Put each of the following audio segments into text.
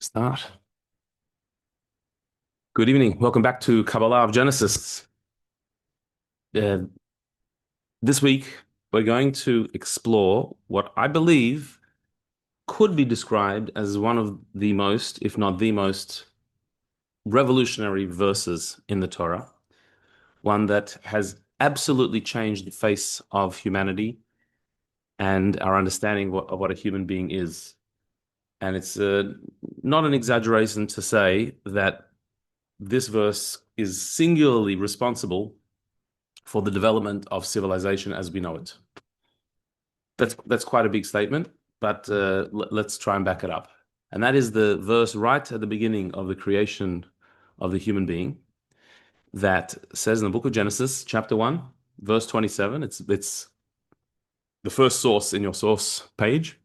Start. Good evening. Welcome back to Kabbalah of Genesis. Uh, this week, we're going to explore what I believe could be described as one of the most, if not the most, revolutionary verses in the Torah, one that has absolutely changed the face of humanity and our understanding of what a human being is. And it's not an exaggeration to say that this verse is singularly responsible for the development of civilization as we know it. That's quite a big statement, but let's try and back it up. And that is the verse right at the beginning of the creation of the human being that says in the book of Genesis, chapter 1, verse 27. It's the first source in your source page.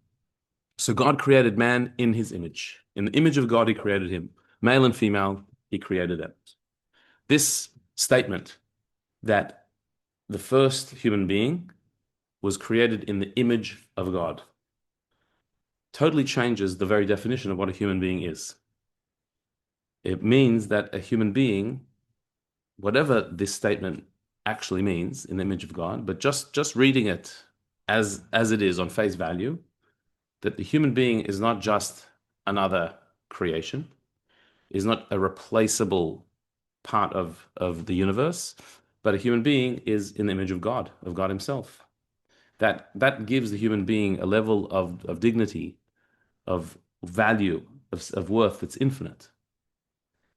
So God created man in his image. In the image of God, he created him. Male and female, he created them. This statement that the first human being was created in the image of God totally changes the very definition of what a human being is. It means that a human being, whatever this statement actually means in the image of God, but just reading it as it is on face value, that the human being is not just another creation, is not a replaceable part of the universe, but a human being is in the image of God himself. That gives the human being a level of dignity, of value, of worth that's infinite.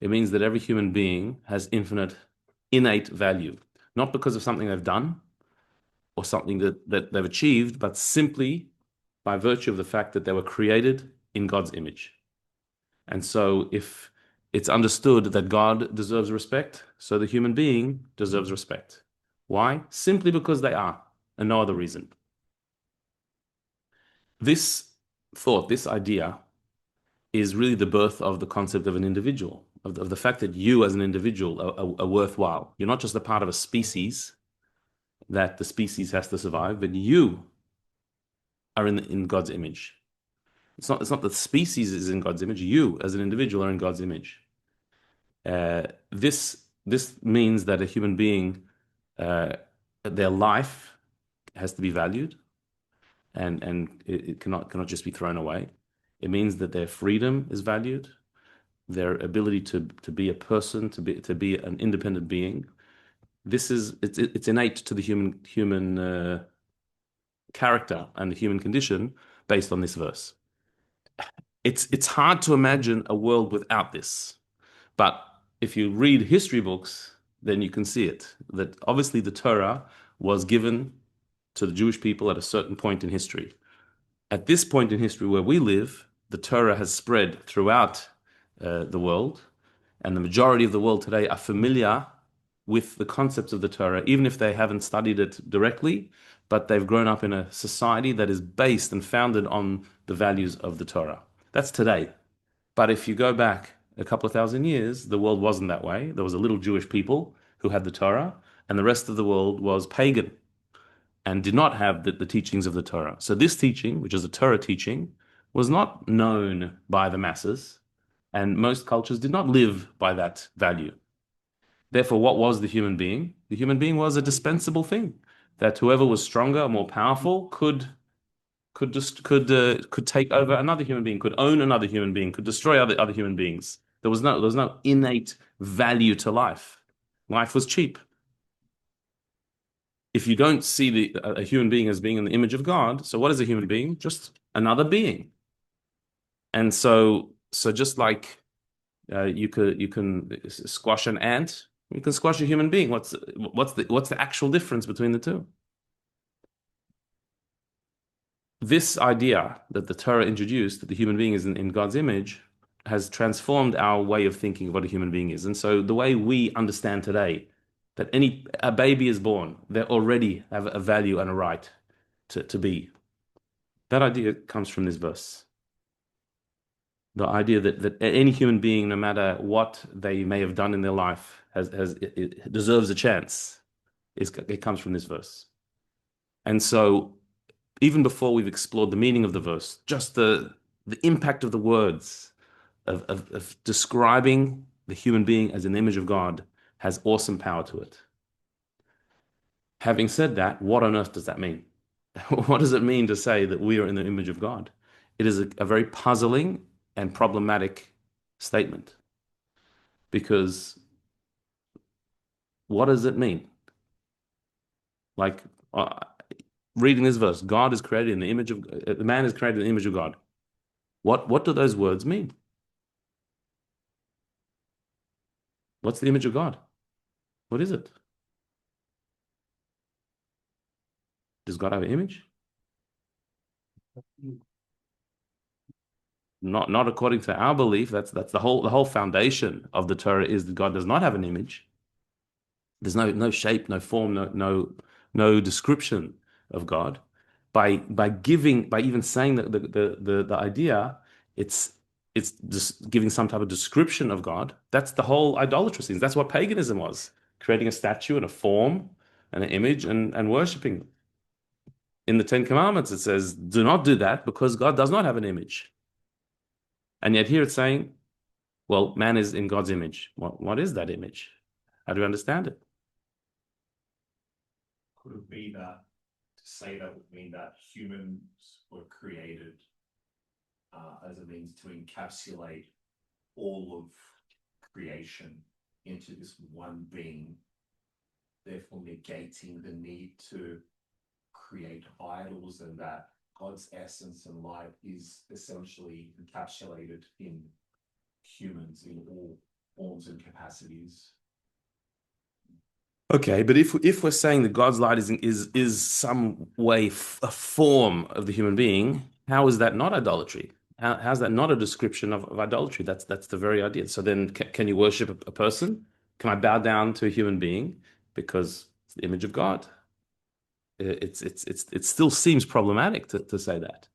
It means that every human being has infinite, innate value, not because of something they've done or something that they've achieved, but simply by virtue of the fact that they were created in God's image. And so if it's understood that God deserves respect, so the human being deserves respect. Why? Simply because they are, and no other reason. This thought, this idea, is really the birth of the concept of an individual, of the fact that you as an individual are worthwhile. You're not just a part of a species that the species has to survive, but you are in God's image. It's not that the species is in God's image. You as an individual are in God's image. This means that a human being, their life has to be valued, and it cannot just be thrown away. It means that their freedom is valued, their ability to be a person, to be an independent being. It's innate to the human character and the human condition based on this verse. It's hard to imagine a world without this, but if you read history books, then you can see it. That obviously the Torah was given to the Jewish people at a certain point in history. At this point in history where we live, the Torah has spread throughout the world, and the majority of the world today are familiar with the concepts of the Torah, even if they haven't studied it directly, but they've grown up in a society that is based and founded on the values of the Torah. That's today. But if you go back a couple of thousand years, the world wasn't that way. There was a little Jewish people who had the Torah, and the rest of the world was pagan and did not have the teachings of the Torah. So this teaching, which is a Torah teaching, was not known by the masses, and most cultures did not live by that value. Therefore, what was the human being? The human being was a dispensable thing that whoever was stronger, more powerful, could take over another human being, could own another human being, could destroy other human beings. There was no innate value to life. Life was cheap. If you don't see a human being as being in the image of God, so what is a human being? Just another being. And so just like you can squash an ant, you can squash a human being. What's the actual difference between the two? This idea that the Torah introduced, that the human being is in God's image, has transformed our way of thinking of what a human being is. And so the way we understand today that a baby is born, they already have a value and a right to be. That idea comes from this verse. The idea that any human being, no matter what they may have done in their life, it deserves a chance. It comes from this verse. And so even before we've explored the meaning of the verse, just the impact of the words, of describing the human being as an image of God has awesome power to it. Having said that, what on earth does that mean? What does it mean to say that we are in the image of God? It is a very puzzling and problematic statement because what does it mean? Like reading this verse, God is created in the image of the man is created in the image of God. What do those words mean? What's the image of God? What is it? Does God have an image? Not according to our belief. That's the whole foundation of the Torah is that God does not have an image. There's no shape, no form, no description of God. By even saying that the idea, it's just giving some type of description of God. That's the whole idolatrous thing. That's what paganism was, creating a statue and a form and an image and worshiping. In the Ten Commandments, it says, do not do that because God does not have an image. And yet here it's saying, well, man is in God's image. What is that image? How do you understand it? Could it be that to say that would mean that humans were created as a means to encapsulate all of creation into this one being, therefore negating the need to create idols, and that God's essence and life is essentially encapsulated in humans in all forms and capacities. Okay, but if we're saying that God's light is some way a form of the human being, how is that not idolatry? How's that not a description of idolatry? That's the very idea. So then, can you worship a person? Can I bow down to a human being because it's the image of God? It still seems problematic to say that.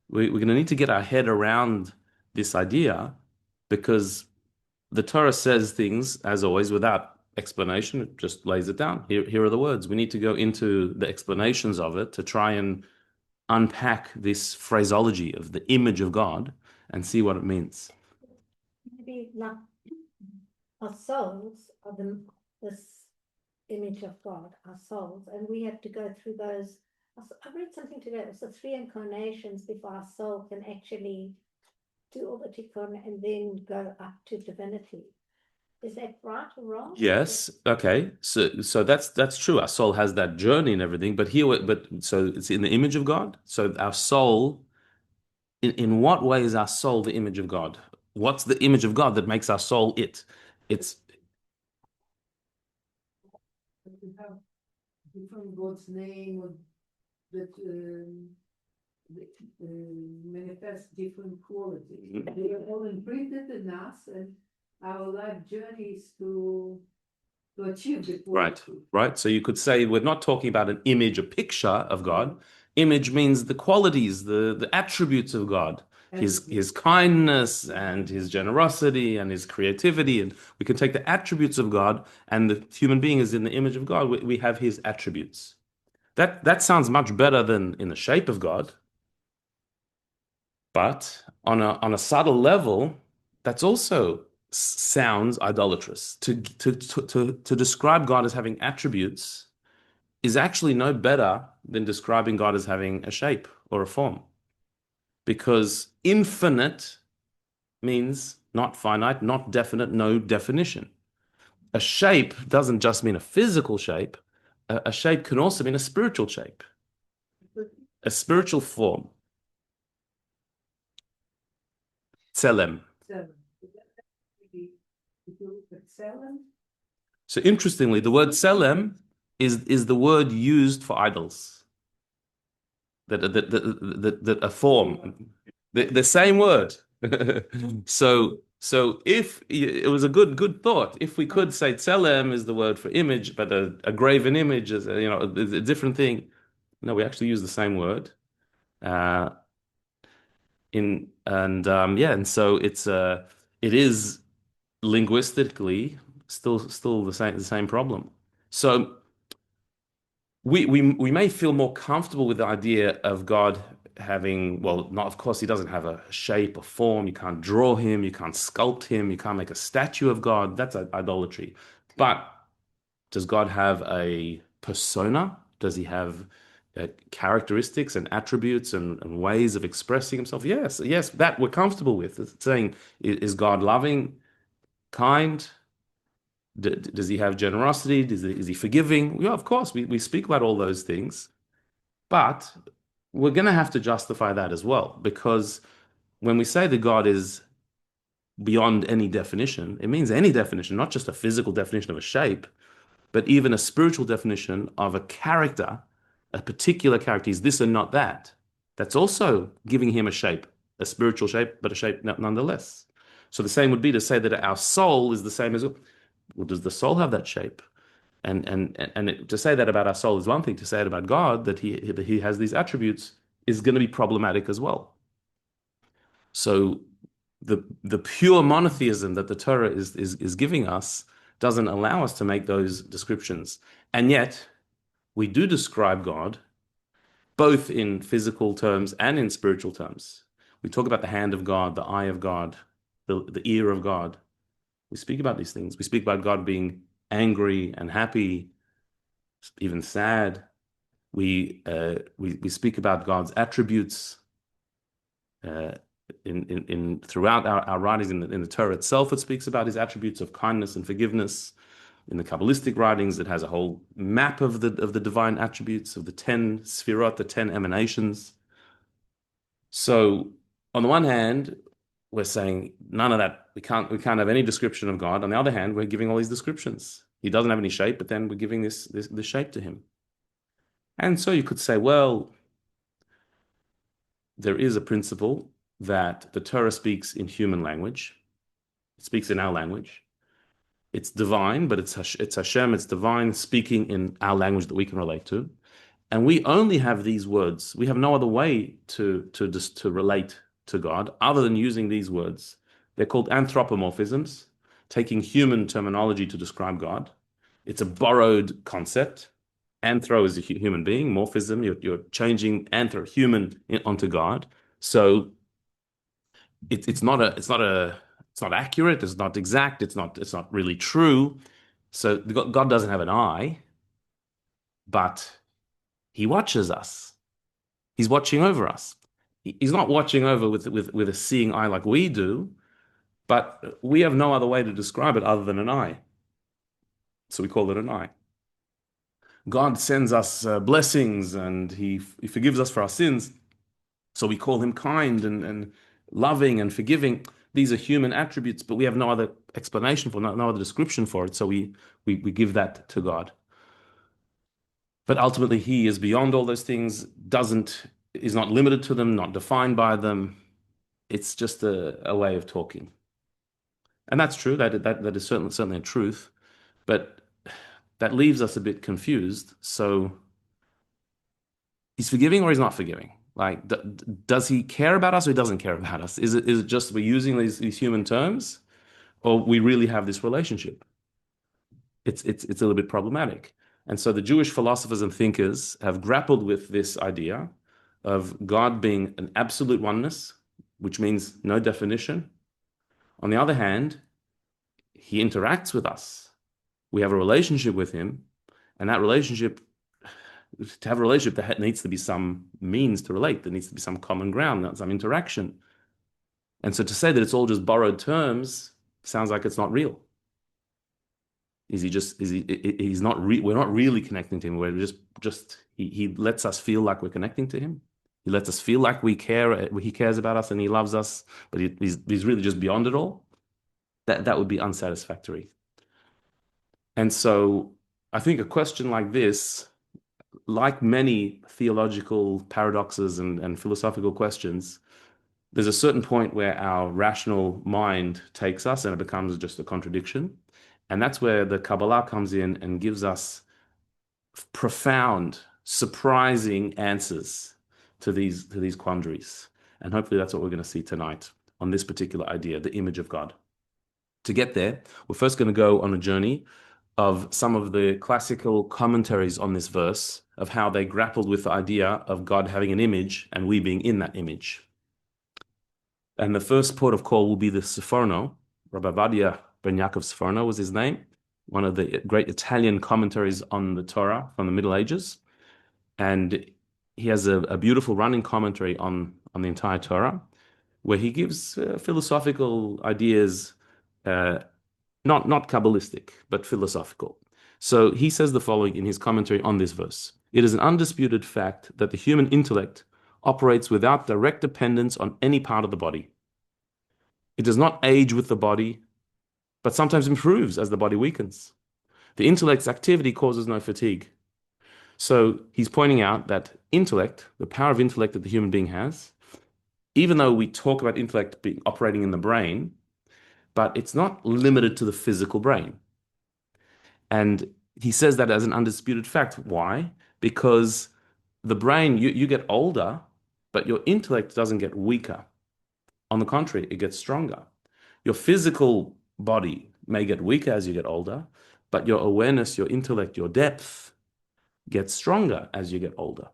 We're going to need to get our head around this idea because the Torah says things, as always, without explanation. It just lays it down. Here are the words. We need to go into the explanations of it to try and unpack this phraseology of the image of God and see what it means. Maybe like our souls are this image of God, our souls, and we have to go through those. I read something today. It was the 3 incarnations before our soul can actually do all the tikkun and then go up to divinity. Is that right or wrong? Yes. Okay. So that's true. Our soul has that journey and everything, but so it's in the image of God. So our soul, in what way is our soul the image of God? What's the image of God that makes our soul it? It's You have different God's name that manifest different qualities. They are all imprinted in us, and our life journey is to achieve the quality. right. So you could say we're not talking about an image, a picture of God. Image means the qualities, the attributes of God, his kindness and his generosity and his creativity. And we can take the attributes of God, and the human being is in the image of God. We have his attributes. That sounds much better than in the shape of God. But on a subtle level, that's also sounds idolatrous. To describe God as having attributes is actually no better than describing God as having a shape or a form. Because infinite means not finite, not definite, no definition. A shape doesn't just mean a physical shape. A shape can also mean a spiritual shape, a spiritual form. Tselem. So interestingly, the word tselem is the word used for idols. That a form, the same word. So if it was a good thought, if we could say tselem is the word for image, but a graven image is a different thing. No, we actually use the same word. And so it is linguistically still the same problem. So we may feel more comfortable with the idea of God having, well, not, of course, he doesn't have a shape or form. You can't draw him, you can't sculpt him, you can't make a statue of God. That's idolatry. But does God have a persona? Does he have characteristics and attributes and ways of expressing himself? Yes, yes, that we're comfortable with. It's saying, is God loving, kind? Does he have generosity? Is he forgiving? Yeah, of course, we speak about all those things. But we're going to have to justify that as well, because when we say that God is beyond any definition, it means any definition, not just a physical definition of a shape, but even a spiritual definition of a character, a particular character. Is this and not that? That's also giving him a shape, a spiritual shape, but a shape nonetheless. So the same would be to say that our soul is the same as, well, does the soul have that shape? To say that about our soul is one thing. To say it about God, that he has these attributes, is going to be problematic as well. So the pure monotheism that the Torah is giving us doesn't allow us to make those descriptions. And yet, we do describe God both in physical terms and in spiritual terms. We talk about the hand of God, the eye of God, the ear of God. We speak about these things. We speak about God being angry and happy, even sad. We speak about God's attributes in throughout our writings in the Torah itself. It speaks about his attributes of kindness and forgiveness. In the kabbalistic writings, it has a whole map of the divine attributes of the 10 sfirot, the 10 emanations. So on the one hand, we're saying none of that. We can't have any description of God. On the other hand, we're giving all these descriptions. He doesn't have any shape, but then we're giving this shape to him. And so you could say, well, there is a principle that the Torah speaks in human language. It speaks in our language. It's divine, but it's Hashem, it's divine speaking in our language that we can relate to. And we only have these words. We have no other way to relate to God other than using these words. They're called anthropomorphisms, taking human terminology to describe God. It's a borrowed concept. Anthro is a human being. Morphism, you're changing human onto God. So it's not accurate. It's not exact. It's not really true. So God doesn't have an eye, but he watches us. He's watching over us. He's not watching over with a seeing eye like we do, but we have no other way to describe it other than an eye. So we call it an eye. God sends us blessings and he forgives us for our sins. So we call him kind and loving and forgiving. These are human attributes, but we have no other explanation for, no other description for it. So we give that to God. But ultimately, he is beyond all those things, is not limited to them, not defined by them. It's just a way of talking. And that's true. That is certainly a truth. But that leaves us a bit confused. So he's forgiving or he's not forgiving? Like, does he care about us or he doesn't care about us? Is it just we're using these human terms, or we really have this relationship? It's a little bit problematic. And so the Jewish philosophers and thinkers have grappled with this idea of God being an absolute oneness, which means no definition. On the other hand, he interacts with us. We have a relationship with him, and to have a relationship, there needs to be some means to relate. There needs to be some common ground, some interaction. And so to say that it's all just borrowed terms sounds like it's not real. We're not really connecting to him. We're he lets us feel like we're connecting to him. He lets us feel like we care. He cares about us and he loves us, but he's really just beyond it all. That would be unsatisfactory. And so I think a question like this, like many theological paradoxes and philosophical questions, there's a certain point where our rational mind takes us and it becomes just a contradiction. And that's where the Kabbalah comes in and gives us profound, surprising answers to these quandaries. And hopefully that's what we're going to see tonight on this particular idea, the image of God. To get there, we're first going to go on a journey of some of the classical commentaries on this verse of how they grappled with the idea of God having an image and we being in that image. And the first port of call will be the Sforno. Rabbi Vadia ben Yaakov Sforno was his name, one of the great Italian commentaries on the Torah from the Middle Ages. And he has a beautiful running commentary on the entire Torah, where he gives philosophical ideas, not kabbalistic, but philosophical. So he says the following in his commentary on this verse. It is an undisputed fact that the human intellect operates without direct dependence on any part of the body. It does not age with the body, but sometimes improves as the body weakens. The intellect's activity causes no fatigue. So he's pointing out that intellect, the power of intellect that the human being has, even though we talk about intellect being operating in the brain, but it's not limited to the physical brain. And he says that as an undisputed fact. Why? Because the brain, you get older, but your intellect doesn't get weaker. On the contrary, it gets stronger. Your physical body may get weaker as you get older, but your awareness, your intellect, your depth gets stronger as you get older,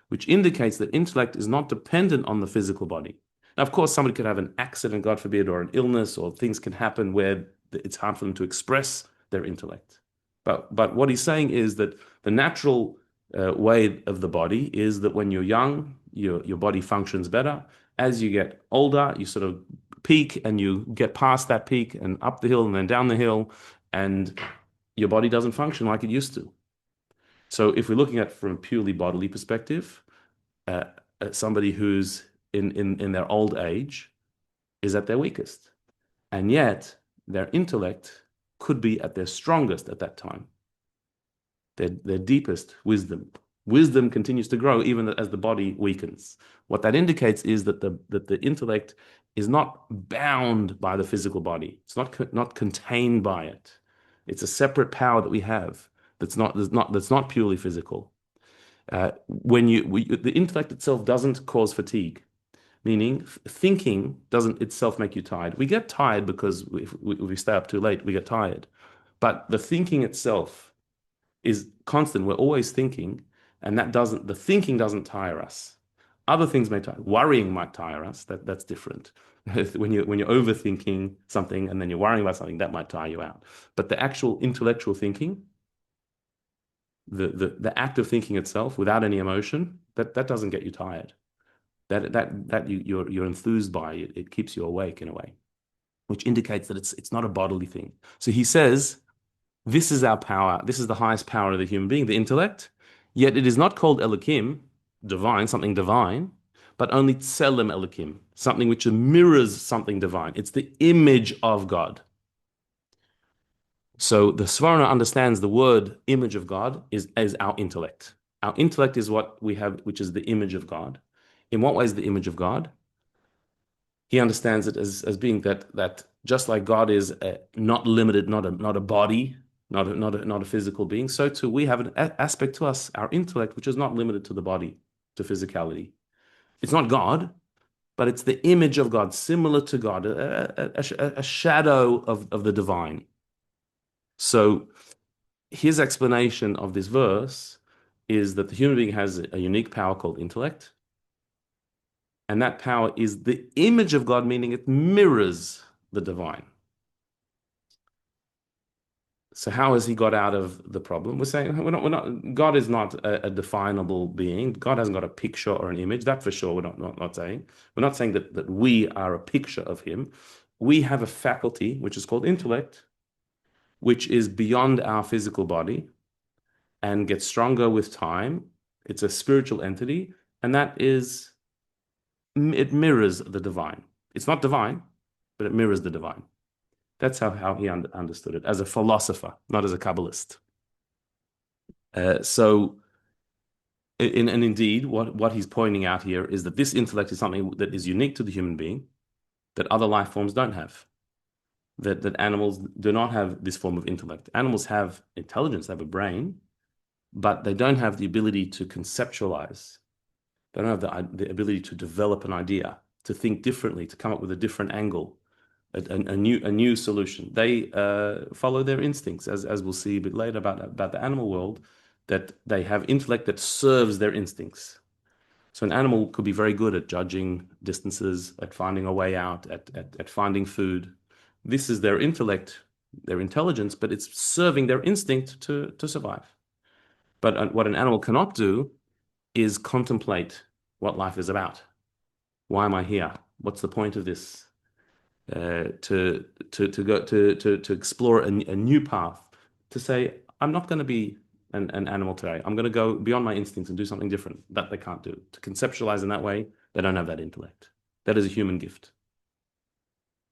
which indicates that intellect is not dependent on the physical body. Now, of course, somebody could have an accident, God forbid, or an illness, or things can happen where it's hard for them to express their intellect. But what he's saying is that the natural way of the body is that when you're young, your body functions better. As you get older, you sort of peak and you get past that peak and up the hill and then down the hill, and your body doesn't function like it used to. So if we're looking at from a purely bodily perspective, somebody who's in their old age is at their weakest. And yet their intellect could be at their strongest at that time. Their deepest wisdom. Wisdom continues to grow even as the body weakens. What that indicates is that the intellect is not bound by the physical body. It's not contained by it. It's a separate power that we have that's not purely physical. The intellect itself doesn't cause fatigue, meaning thinking doesn't itself make you tired. We get tired because if we stay up too late, we get tired. But the thinking itself is constant. We're always thinking, and the thinking doesn't tire us. Other things may tire. Worrying might tire us. That's different. When you're overthinking something and then you're worrying about something, that might tire you out. But the actual intellectual thinking, the act of thinking itself without any emotion, that doesn't get you tired. That you're enthused by it. It keeps you awake in a way, which indicates that it's not a bodily thing. So he says, this is our power. This is the highest power of the human being, the intellect. Yet it is not called Elohim, divine, something divine, but only Tselem Elohim, something which mirrors something divine. It's the image of God. So the Sforno understands the word image of God is our intellect. Our intellect is what we have, which is the image of God. In what way is the image of God? He understands it as being that just like God is not limited, not a body, not a physical being, so too we have an aspect to us, our intellect, which is not limited to the body, to physicality. It's not God, but it's the image of God, similar to God, a shadow of the divine. So his explanation of this verse is that the human being has a unique power called intellect. And that power is the image of God, meaning it mirrors the divine. So how has he got out of the problem? We're saying God is not a definable being. God hasn't got a picture or an image. That for sure we're not saying. We're not saying that we are a picture of him. We have a faculty, which is called intellect, which is beyond our physical body and gets stronger with time. It's a spiritual entity, and it mirrors the divine. It's not divine, but it mirrors the divine. That's how he understood it, as a philosopher, not as a kabbalist. And indeed, what he's pointing out here is that this intellect is something that is unique to the human being, that other life forms don't have. That animals do not have this form of intellect. Animals have intelligence, they have a brain, but they don't have the ability to conceptualize. They don't have the ability to develop an idea, to think differently, to come up with a different angle. a new solution. They follow their instincts, as we'll see a bit later about the animal world, that they have intellect that serves their instincts. So an animal could be very good at judging distances, at finding a way out, at finding food. This is their intellect, their intelligence, but it's serving their instinct to survive. But what an animal cannot do is contemplate what life is about. Why am I here? What's the point of this? To explore a new path, to say, I'm not going to be an animal today. I'm going to go beyond my instincts and do something different. That they can't do. To conceptualize in that way, they don't have that intellect. That is a human gift.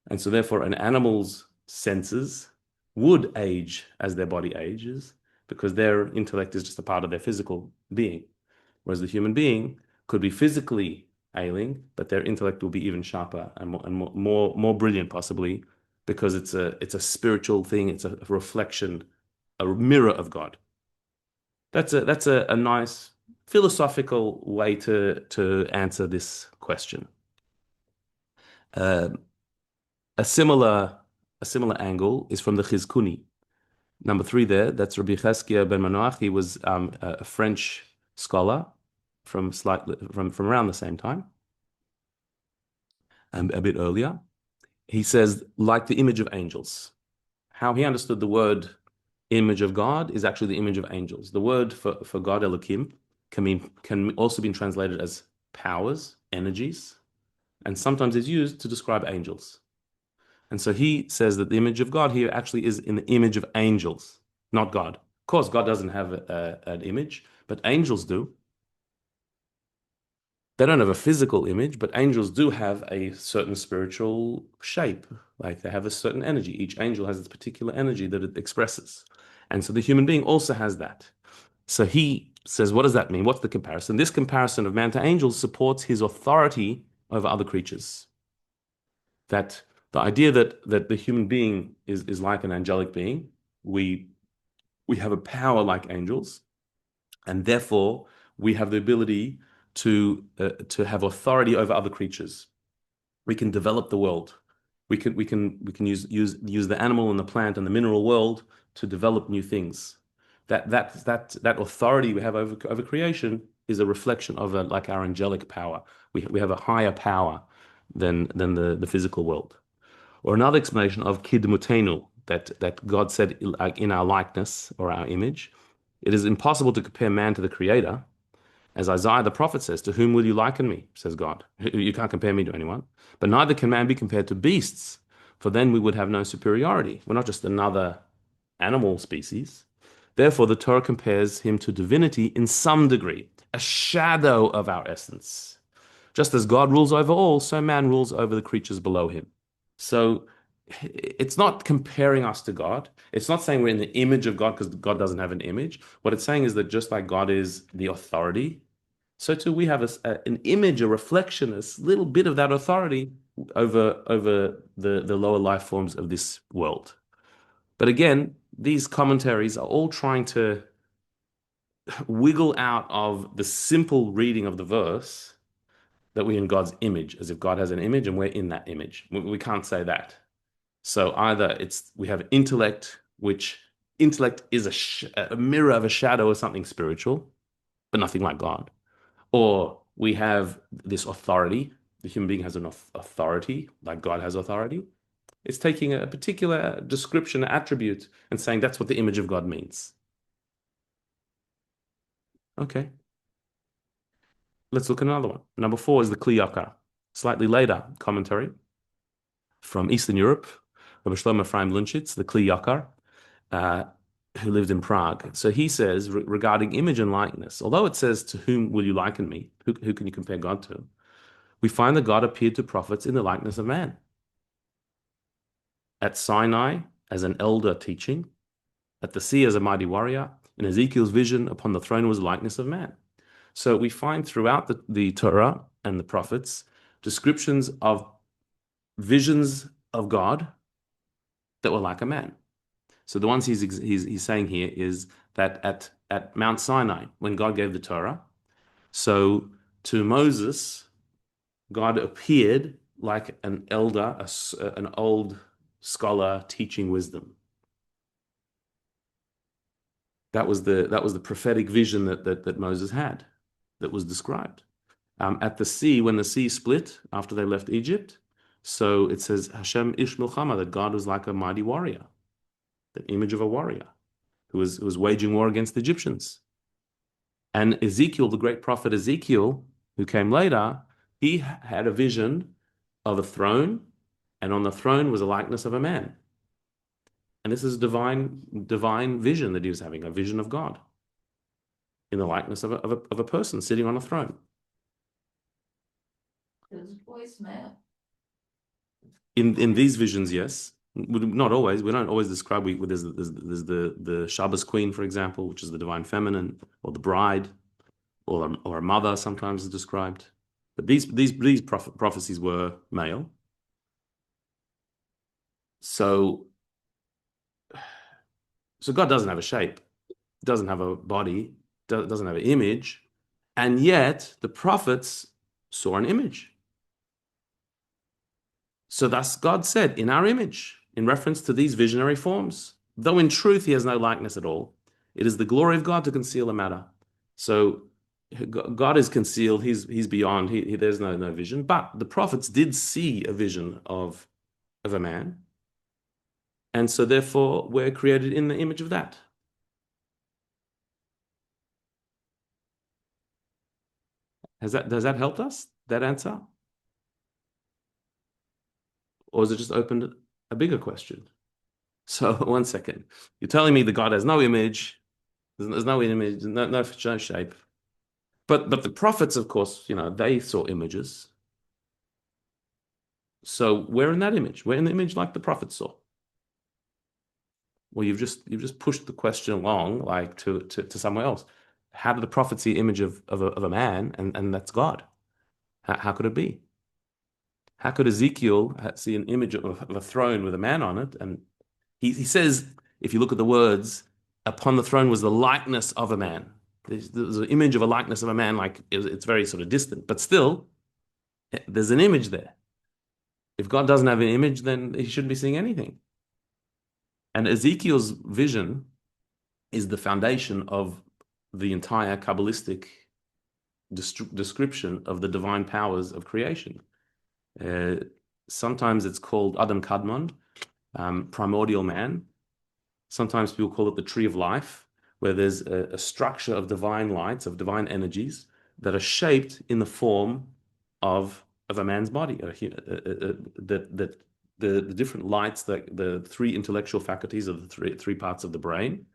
And so therefore, an animal's senses would age as their body ages, because their intellect is just a part of their physical being. Whereas the human being could be physically ailing, but their intellect will be even sharper and more brilliant, possibly, because it's a spiritual thing. It's a reflection, a mirror of God. That's a nice philosophical way to answer this question. A similar angle is from the Chizkuni. Number 3 there, that's Rabbi Cheskia ben Manoach. He was a French scholar from around the same time, a bit earlier. He says, like the image of angels. How he understood the word image of God is actually the image of angels. The word for God, Elohim, can also be translated as powers, energies, and sometimes is used to describe angels. And so he says that the image of God here actually is in the image of angels, not God. Of course, God doesn't have an image, but angels do. They don't have a physical image, but angels do have a certain spiritual shape. Like they have a certain energy. Each angel has its particular energy that it expresses. And so the human being also has that. So he says, what does that mean? What's the comparison? This comparison of man to angels supports his authority over other creatures. That the idea that the human being is like an angelic being, we have a power like angels, and therefore we have the ability to have authority over other creatures. We can develop the world. We can use the animal and the plant and the mineral world to develop new things. That authority we have over creation is a reflection of like our angelic power. We have a higher power than the physical world. Or another explanation of kidmutenu, that God said, like, in our likeness or our image. It is impossible to compare man to the Creator. As Isaiah the prophet says, to whom will you liken me, says God. You can't compare me to anyone. But neither can man be compared to beasts, for then we would have no superiority. We're not just another animal species. Therefore, the Torah compares him to divinity in some degree, a shadow of our essence. Just as God rules over all, so man rules over the creatures below him. So it's not comparing us to God. It's not saying we're in the image of God, because God doesn't have an image. What it's saying is that just like God is the authority, so too we have an image, a reflection, a little bit of that authority over the lower life forms of this world. But again, these commentaries are all trying to wiggle out of the simple reading of the verse that we're in God's image, as if God has an image and we're in that image. We can't say that. So either we have intellect, which intellect is a mirror of a shadow of something spiritual, but nothing like God. Or we have this authority. The human being has an authority, like God has authority. It's taking a particular description, attribute, and saying that's what the image of God means. Okay. Let's look at another one. Number 4 is the Kli Yakar. Slightly later commentary from Eastern Europe, Rabbi Shlomo Ephraim Lunchitz, the Kli Yakar, who lived in Prague. So he says, regarding image and likeness, although it says, to whom will you liken me? Who can you compare God to? We find that God appeared to prophets in the likeness of man. At Sinai, as an elder teaching, at the sea as a mighty warrior, in Ezekiel's vision, upon the throne was the likeness of man. So we find throughout the Torah and the prophets descriptions of visions of God that were like a man. So the ones he's saying here is that at Mount Sinai, when God gave the Torah, so to Moses, God appeared like an elder, an old scholar teaching wisdom. That was the prophetic vision that Moses had, that was described. At the sea, when the sea split after they left Egypt, so it says Hashem ish milchama, that God was like a mighty warrior, the image of a warrior who was waging war against the Egyptians. And Ezekiel, the great prophet Ezekiel, who came later, he had a vision of a throne, and on the throne was a likeness of a man. And this is divine vision that he was having, a vision of God in the likeness of a person sitting on a throne. His voice man. In these visions, yes. Not always. We don't always describe. There's the Shabbos queen, for example, which is the divine feminine, or the bride, or a mother sometimes is described. But these prophecies were male. So God doesn't have a shape, doesn't have a body, doesn't have an image, and yet the prophets saw an image. So thus God said, in our image, in reference to these visionary forms, though in truth he has no likeness at all, it is the glory of God to conceal a matter. So God is concealed, he's beyond, there's no vision, but the prophets did see a vision of a man. And so therefore we're created in the image of that. Does that helped us, that answer? Or has it just opened a bigger question? So 1 second. You're telling me that God has no image, there's no image, no shape. But the prophets, of course, they saw images. So we're in that image. We're in the image like the prophets saw. Well, you've just pushed the question along like to somewhere else. How did the prophet see image of a man, and that's God? How could it be? How could Ezekiel see an image of a throne with a man on it? And he says, if you look at the words, upon the throne was the likeness of a man. There's an image of a likeness of a man, like it's very sort of distant, but still, there's an image there. If God doesn't have an image, then he shouldn't be seeing anything. And Ezekiel's vision is the foundation of the entire Kabbalistic description of the divine powers of creation. Sometimes it's called Adam Kadmon, primordial man. Sometimes people call it the tree of life, where there's a structure of divine lights, of divine energies that are shaped in the form of a man's body. That the different lights, the three intellectual faculties of the three parts of the brain,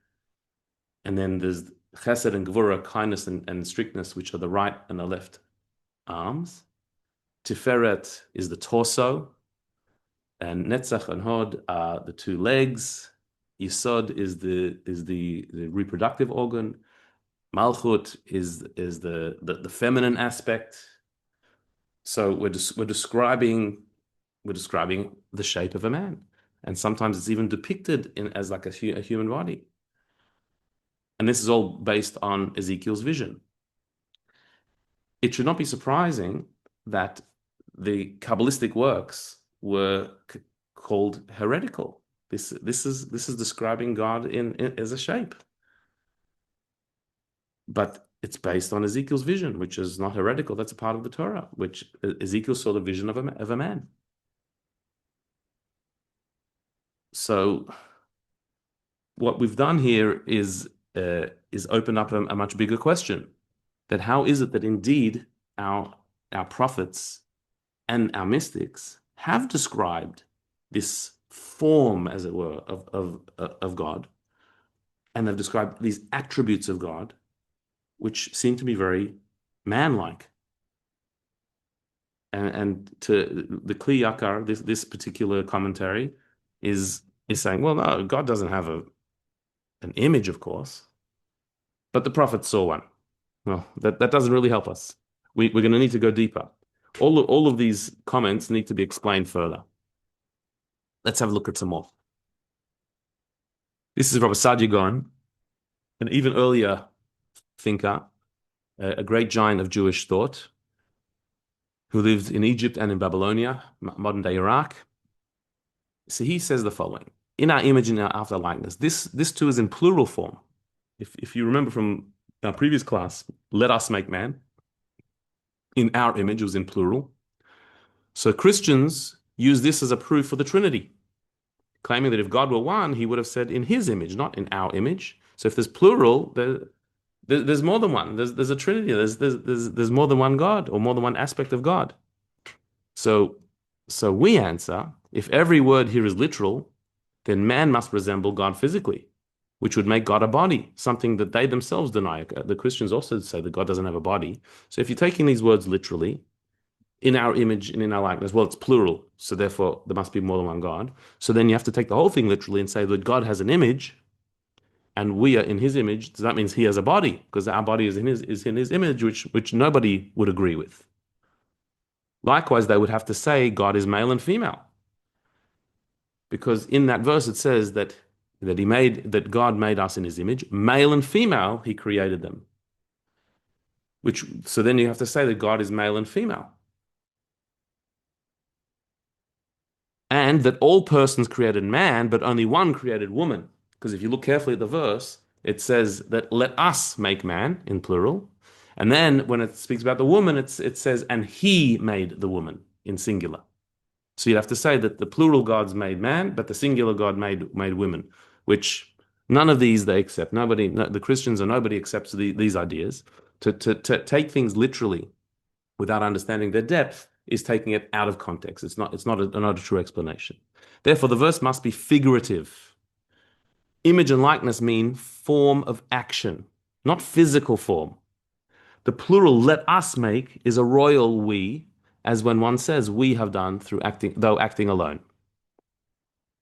and then there's chesed and gevura, kindness and strictness, which are the right and the left arms. Tiferet is the torso, and Netzach and Hod are the two legs. Yisod is the reproductive organ. Malchut is the feminine aspect. So we're describing the shape of a man, and sometimes it's even depicted as like a human body. And this is all based on Ezekiel's vision. It should not be surprising that the Kabbalistic works were called heretical. This is describing God as a shape, but it's based on Ezekiel's vision, which is not heretical. That's a part of the Torah, which Ezekiel saw the vision of a man. So what we've done here is open up a much bigger question: that how is it that indeed our prophets and our mystics have described this form, as it were, of God, and they've described these attributes of God, which seem to be very man-like. And to the Kli Yakar, this particular commentary is saying, well, no, God doesn't have an image, of course, but the prophets saw one. Well, that doesn't really help us. We're going to need to go deeper. All of these comments need to be explained further. Let's have a look at some more. This is Rabbi Saadia Gaon, an even earlier thinker, a great giant of Jewish thought, who lived in Egypt and in Babylonia, modern-day Iraq. So he says the following: in our image and our after likeness. This too is in plural form. If you remember from our previous class, let us make man. In our image, it was in plural. So Christians use this as a proof for the Trinity, claiming that if God were one, he would have said in his image, not in our image. So if there's plural, there's more than one. There's a Trinity. There's more than one God or more than one aspect of God. So we answer, if every word here is literal, then man must resemble God physically, which would make God a body, something that they themselves deny. The Christians also say that God doesn't have a body. So if you're taking these words literally, in our image and in our likeness, well, it's plural, so therefore there must be more than one God. So then you have to take the whole thing literally and say that God has an image, and we are in his image. So that means he has a body, because our body is in his image, which nobody would agree with. Likewise, they would have to say God is male and female, because in that verse it says that God made us in his image, male and female he created them. So then you have to say that God is male and female. And that all persons created man, but only one created woman. Because if you look carefully at the verse, it says that let us make man, in plural. And then when it speaks about the woman, it says, and he made the woman, in singular. So you'd have to say that the plural gods made man, but the singular God made women, which none of these they accept. The Christians or nobody accepts these ideas. To take things literally without understanding their depth is taking it out of context. It's not a true explanation. Therefore, the verse must be figurative. Image and likeness mean form of action, not physical form. The plural "let us make" is a royal we, as when one says we have done through acting, though acting alone.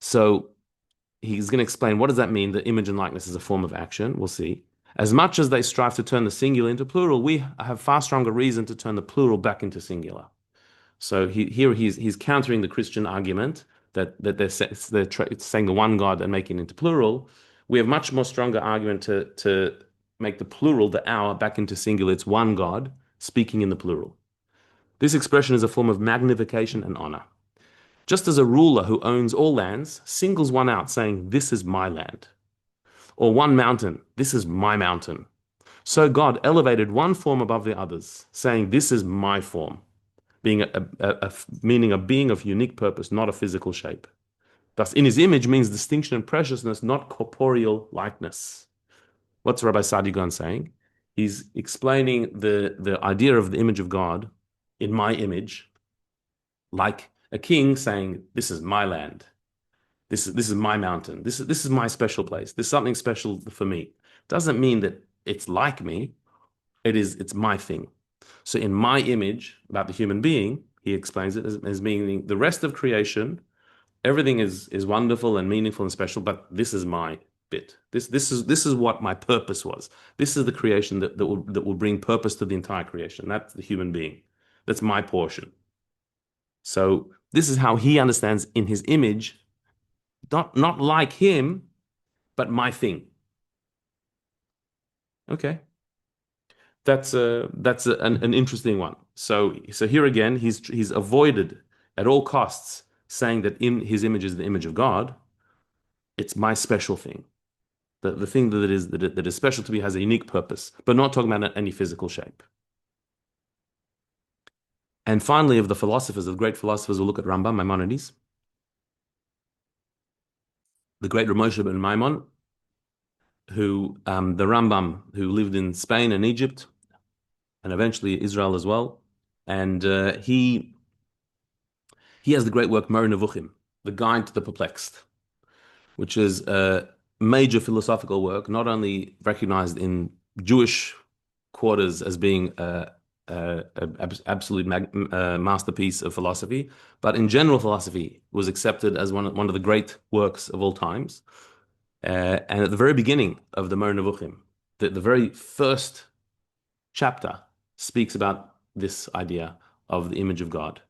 So he's going to explain what does that mean that image and likeness is a form of action. We'll see. As much as they strive to turn the singular into plural, we have far stronger reason to turn the plural back into singular. So he's countering the Christian argument that they're saying the one God and making it into plural. We have much more stronger argument to make the plural, the our, back into singular. It's one God speaking in the plural. This expression is a form of magnification and honor. Just as a ruler who owns all lands singles one out, saying, "This is my land," or one mountain, "This is my mountain," so God elevated one form above the others, saying, "This is my form," being meaning a being of unique purpose, not a physical shape. Thus, in his image means distinction and preciousness, not corporeal likeness. What's Rabbi Sadigan saying? He's explaining the idea of the image of God in my image, like a king saying, "This is my land. This is my mountain. This is my special place. There's something special for me." Doesn't mean that it's like me. It's my thing. So in my image about the human being, he explains it as meaning the rest of creation, everything is wonderful and meaningful and special, but this is my bit. This is what my purpose was. This is the creation that will bring purpose to the entire creation. That's the human being. That's my portion. So this is how he understands in his image, not like him, but my thing. Okay. That's an interesting one. So here again, he's avoided at all costs saying that in his image is the image of God. It's my special thing. The thing that is special to me has a unique purpose, but not talking about any physical shape. And finally, of the great philosophers, we'll look at Rambam, Maimonides. The great Ramosha ben Maimon, the Rambam, who lived in Spain and Egypt, and eventually Israel as well. And he has the great work Moreh Nevuchim, the Guide to the Perplexed, which is a major philosophical work, not only recognized in Jewish quarters as being an absolute masterpiece of philosophy, but in general philosophy was accepted as one of the great works of all times. And at the very beginning of the Moreh Nevuchim, the very first chapter speaks about this idea of the image of God.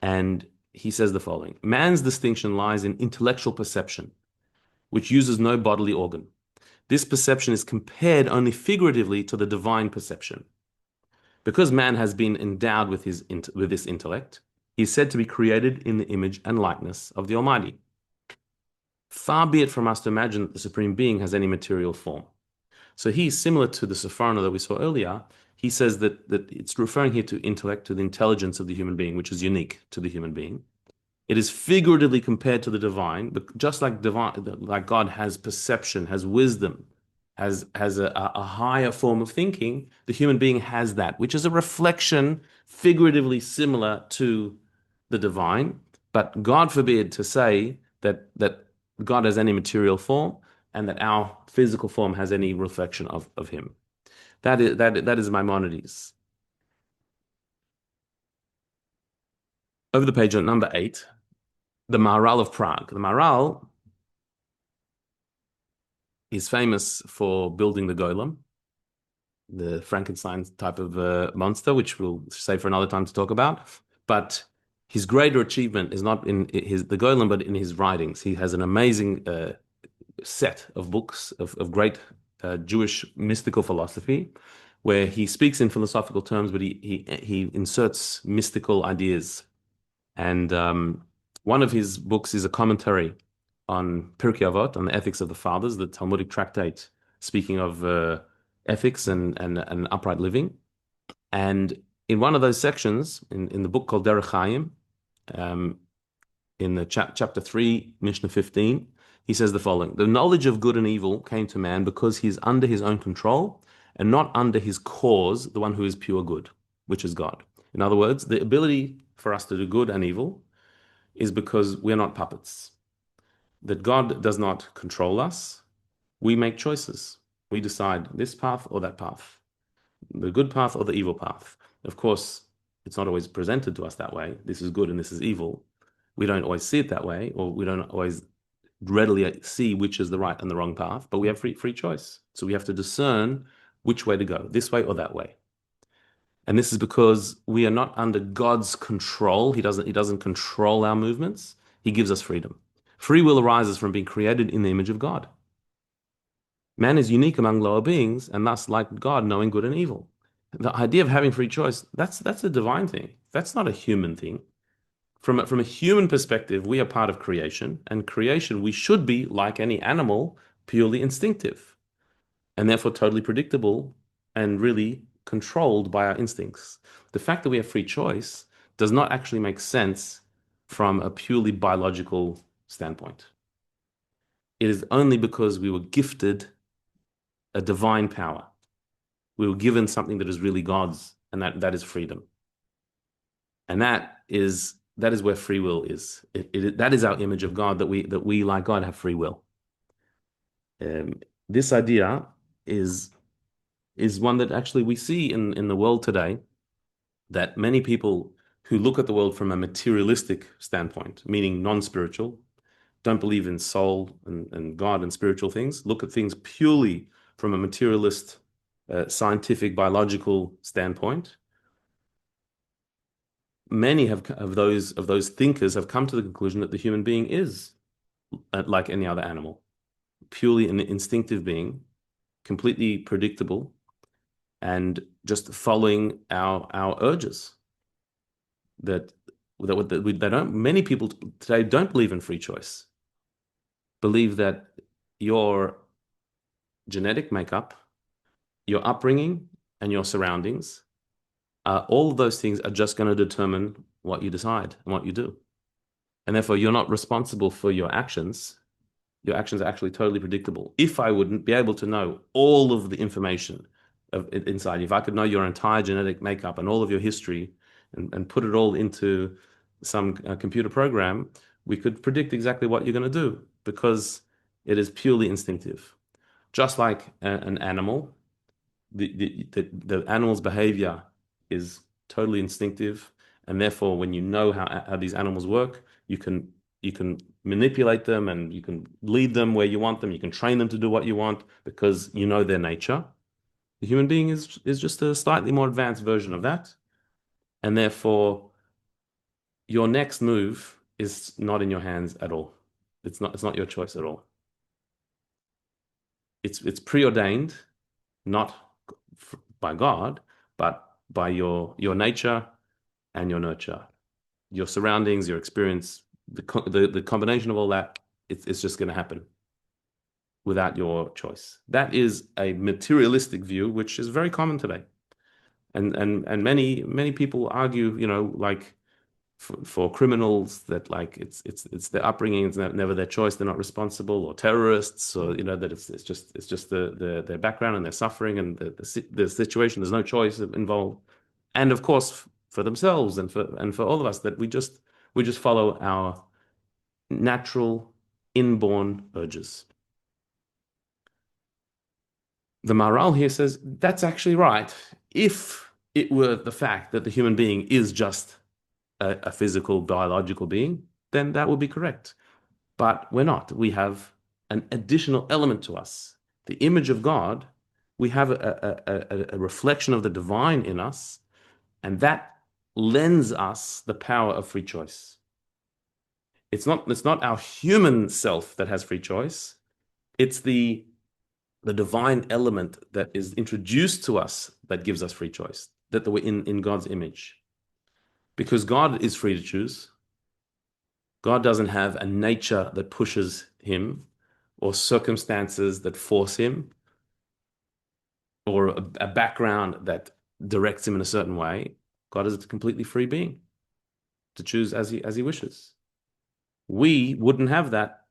And he says the following: man's distinction lies in intellectual perception, which uses no bodily organ. This perception is compared only figuratively to the divine perception. Because man has been endowed with with this intellect, he's said to be created in the image and likeness of the Almighty. Far be it from us to imagine that the Supreme Being has any material form. So he's similar to the Sepharna that we saw earlier. He says that it's referring here to intellect, to the intelligence of the human being, which is unique to the human being. It is figuratively compared to the divine, but just like God has perception, has wisdom, has a higher form of thinking, the human being has that, which is a reflection figuratively similar to the divine. But God forbid to say that God has any material form and that our physical form has any reflection of him. That is Maimonides. Over the page on number 8, the Maharal of Prague. The Maharal is famous for building the golem, the Frankenstein type of monster, which we'll save for another time to talk about. But his greater achievement is not in the golem, but in his writings. He has an amazing set of books of great Jewish mystical philosophy, where he speaks in philosophical terms, but he inserts mystical ideas. And one of his books is a commentary on Pirkei Avot, on the ethics of the fathers, the Talmudic tractate speaking of ethics and upright living. And in one of those sections, in the book called Derech Chaim, in the chapter 3, Mishnah 15, he says the following: the knowledge of good and evil came to man because he is under his own control and not under his cause, the one who is pure good, which is God. In other words, the ability for us to do good and evil is because we're not puppets. That God does not control us. We make choices. We decide this path or that path, the good path or the evil path. Of course, it's not always presented to us that way. This is good and this is evil. We don't always see it that way, or we don't always readily see which is the right and the wrong path, but we have free choice. So we have to discern which way to go, this way or that way. And this is because we are not under God's control. He doesn't control our movements. He gives us freedom. Free will arises from being created in the image of God. Man is unique among lower beings, and thus, like God, knowing good and evil. The idea of having free choice, that's a divine thing. That's not a human thing. From a human perspective, we are part of creation, and creation, we should be, like any animal, purely instinctive, and therefore totally predictable and really controlled by our instincts. The fact that we have free choice does not actually make sense from a purely biological standpoint. It is only because we were gifted a divine power. We were given something that is really God's, and that is freedom. And that is where free will is. That is our image of God, that we like God have free will. This idea is one that actually we see in the world today, that many people who look at the world from a materialistic standpoint, meaning non-spiritual, don't believe in soul and God and spiritual things, look at things purely from a materialist, scientific, biological standpoint. Many of those thinkers have come to the conclusion that the human being is like any other animal, purely an instinctive being, completely predictable, and just following our urges. Many people today don't believe in free choice. Believe that your genetic makeup, your upbringing, and your surroundings, all of those things are just going to determine what you decide and what you do. And therefore, you're not responsible for your actions. Your actions are actually totally predictable. If I wouldn't be able to know all of the information inside you, if I could know your entire genetic makeup and all of your history and put it all into some computer program, we could predict exactly what you're going to do, because it is purely instinctive. Just like an animal, the animal's behavior is totally instinctive, and therefore, when you know how these animals work, you can manipulate them and you can lead them where you want them. You can train them to do what you want because you know their nature. The human being is just a slightly more advanced version of that, and therefore, your next move is not in your hands at all. It's not your choice at all. It's preordained, not by God, but by your nature and your nurture, your surroundings, your experience, the combination of all that. It's just going to happen without your choice. That is a materialistic view, which is very common today. And many people argue, like for criminals, that like it's their upbringing, it's never their choice, they're not responsible, or terrorists, or that it's just their background and their suffering and the situation. There's no choice involved, and of course for themselves and for all of us, that we just follow our natural inborn urges. The Maharal here says that's actually right if it were the fact that the human being is just a physical, biological being, then that would be correct. But we're not. We have an additional element to us. The image of God, we have a reflection of the divine in us, and that lends us the power of free choice. It's not our human self that has free choice. It's the divine element that is introduced to us that gives us free choice, that we're in God's image. Because God is free to choose. God doesn't have a nature that pushes him, or circumstances that force him, or a background that directs him in a certain way. God is a completely free being to choose as he wishes. We wouldn't have that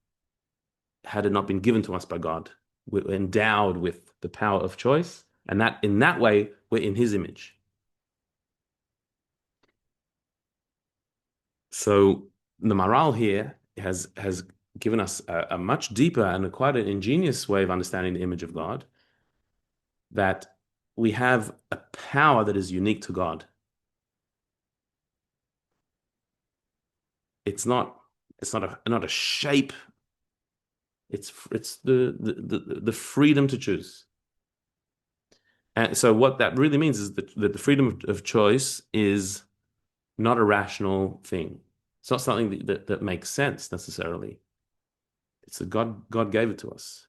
had it not been given to us by God. We're endowed with the power of choice, and that in that way we're in his image. So the Maharal here has given us a much deeper and quite an ingenious way of understanding the image of God, that we have a power that is unique to God. It's not a shape. It's the freedom to choose. And so what that really means is that the freedom of choice is not a rational thing. It's not something that makes sense necessarily. It's a God gave it to us.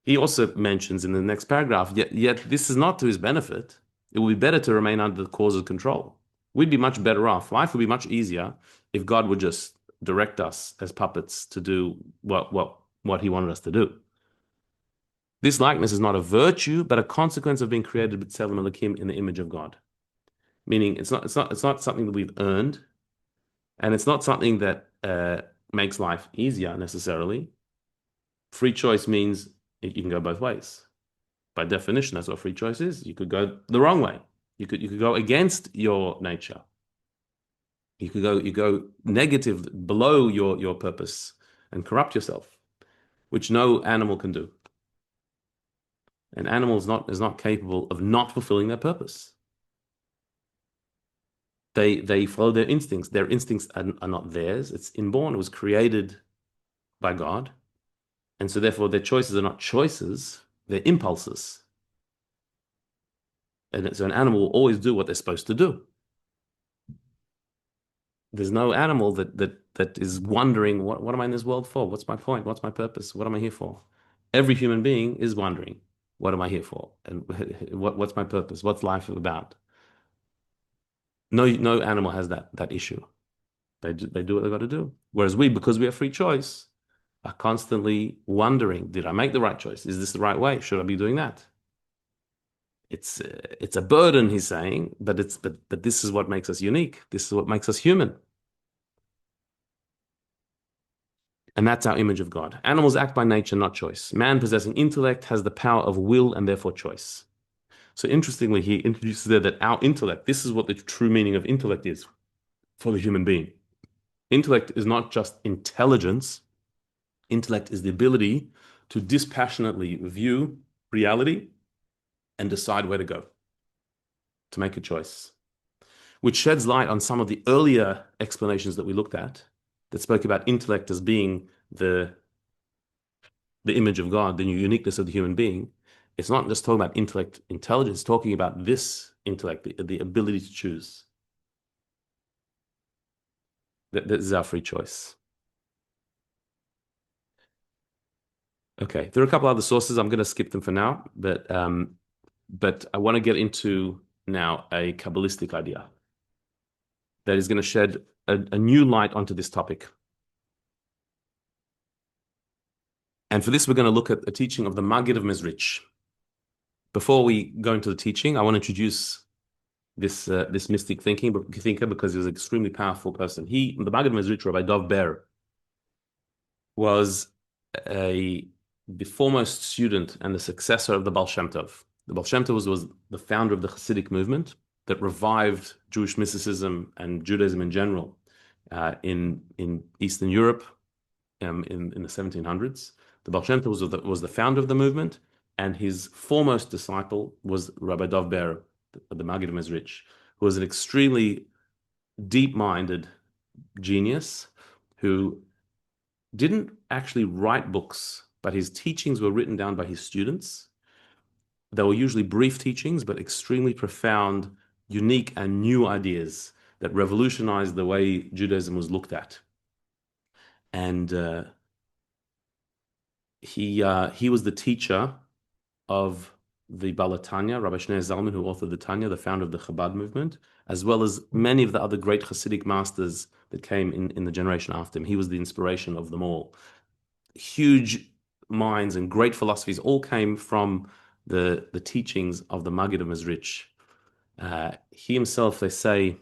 He also mentions in the next paragraph, yet this is not to his benefit. It would be better to remain under the cause's control. We'd be much better off. Life would be much easier if God would just direct us as puppets to do what he wanted us to do. This likeness is not a virtue, but a consequence of being created b'tselem Elokim, in the image of God. Meaning, it's not something that we've earned, and it's not something that makes life easier necessarily. Free choice means you can go both ways. By definition, that's what free choice is. You could go the wrong way. You could go against your nature. You go negative, below your purpose, and corrupt yourself, which no animal can do. An animal is not capable of not fulfilling their purpose. They follow their instincts. Their instincts are not theirs. It's inborn. It was created by God. And so therefore their choices are not choices, they're impulses. And so an animal will always do what they're supposed to do. There's no animal that is wondering, what am I in this world for? What's my point? What's my purpose? What am I here for? Every human being is wondering, what am I here for? And what's my purpose? What's life about? No animal has that issue. They do what they got to do. Whereas we, because we have free choice, are constantly wondering, did I make the right choice? Is this the right way? Should I be doing that? It's a burden, he's saying, but this is what makes us unique. This is what makes us human. And that's our image of God. Animals act by nature, not choice. Man possessing intellect has the power of will and therefore choice. So interestingly, he introduces there that our intellect, this is what the true meaning of intellect is for the human being. Intellect is not just intelligence. Intellect is the ability to dispassionately view reality and decide where to go, to make a choice, which sheds light on some of the earlier explanations that we looked at that spoke about intellect as being the image of God, the uniqueness of the human being. It's not just talking about intellect, intelligence, it's talking about this intellect, the ability to choose. This is our free choice. Okay, there are a couple other sources. I'm going to skip them for now, but But I want to get into now a kabbalistic idea that is going to shed a new light onto this topic. And for this, we're going to look at a teaching of the Maggid of Mezrich. Before we go into the teaching, I want to introduce this mystic thinker because he was an extremely powerful person. The Maggid of Mezrich, Rabbi Dov Ber, was the foremost student and the successor of the Baal Shem Tov. The Baal Shem Tov was the founder of the Hasidic movement that revived Jewish mysticism and Judaism in general in Eastern Europe in the 1700s. The Baal Shem Tov was the founder of the movement, and his foremost disciple was Rabbi Dov Ber, the Maggid of Mezrich, who was an extremely deep-minded genius who didn't actually write books, but his teachings were written down by his students. They were usually brief teachings, but extremely profound, unique, and new ideas that revolutionized the way Judaism was looked at. And he was the teacher of the Baal Tanya, Rabbi Shneur Zalman, who authored the Tanya, the founder of the Chabad movement, as well as many of the other great Hasidic masters that came in the generation after him. He was the inspiration of them all. Huge minds and great philosophies all came from the teachings of the Maggid of Mezrich. He himself, they say,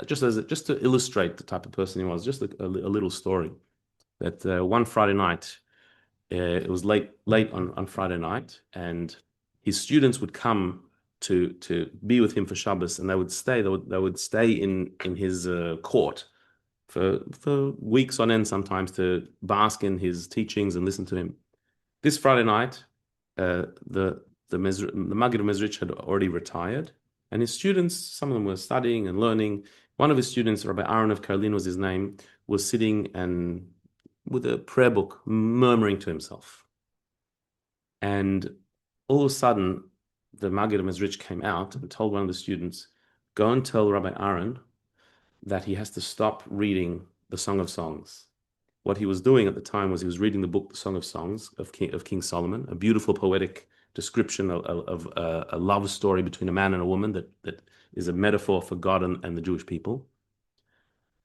just to illustrate the type of person he was, just a little story, that one Friday night, it was late on Friday night, and his students would come to be with him for Shabbos, and they would stay in his court for weeks on end, sometimes, to bask in his teachings and listen to him. This Friday night, the Maggid of Mezrich had already retired, and his students, some of them were studying and learning. One of his students, Rabbi Aaron of Karlin was his name, was sitting and with a prayer book, murmuring to himself. And all of a sudden, the Maggid of Mezrich came out and told one of the students, go and tell Rabbi Aaron that he has to stop reading the Song of Songs. What he was doing at the time was he was reading the book, the Song of Songs of King Solomon, a beautiful poetic description of a love story between a man and a woman that is a metaphor for God and the Jewish people.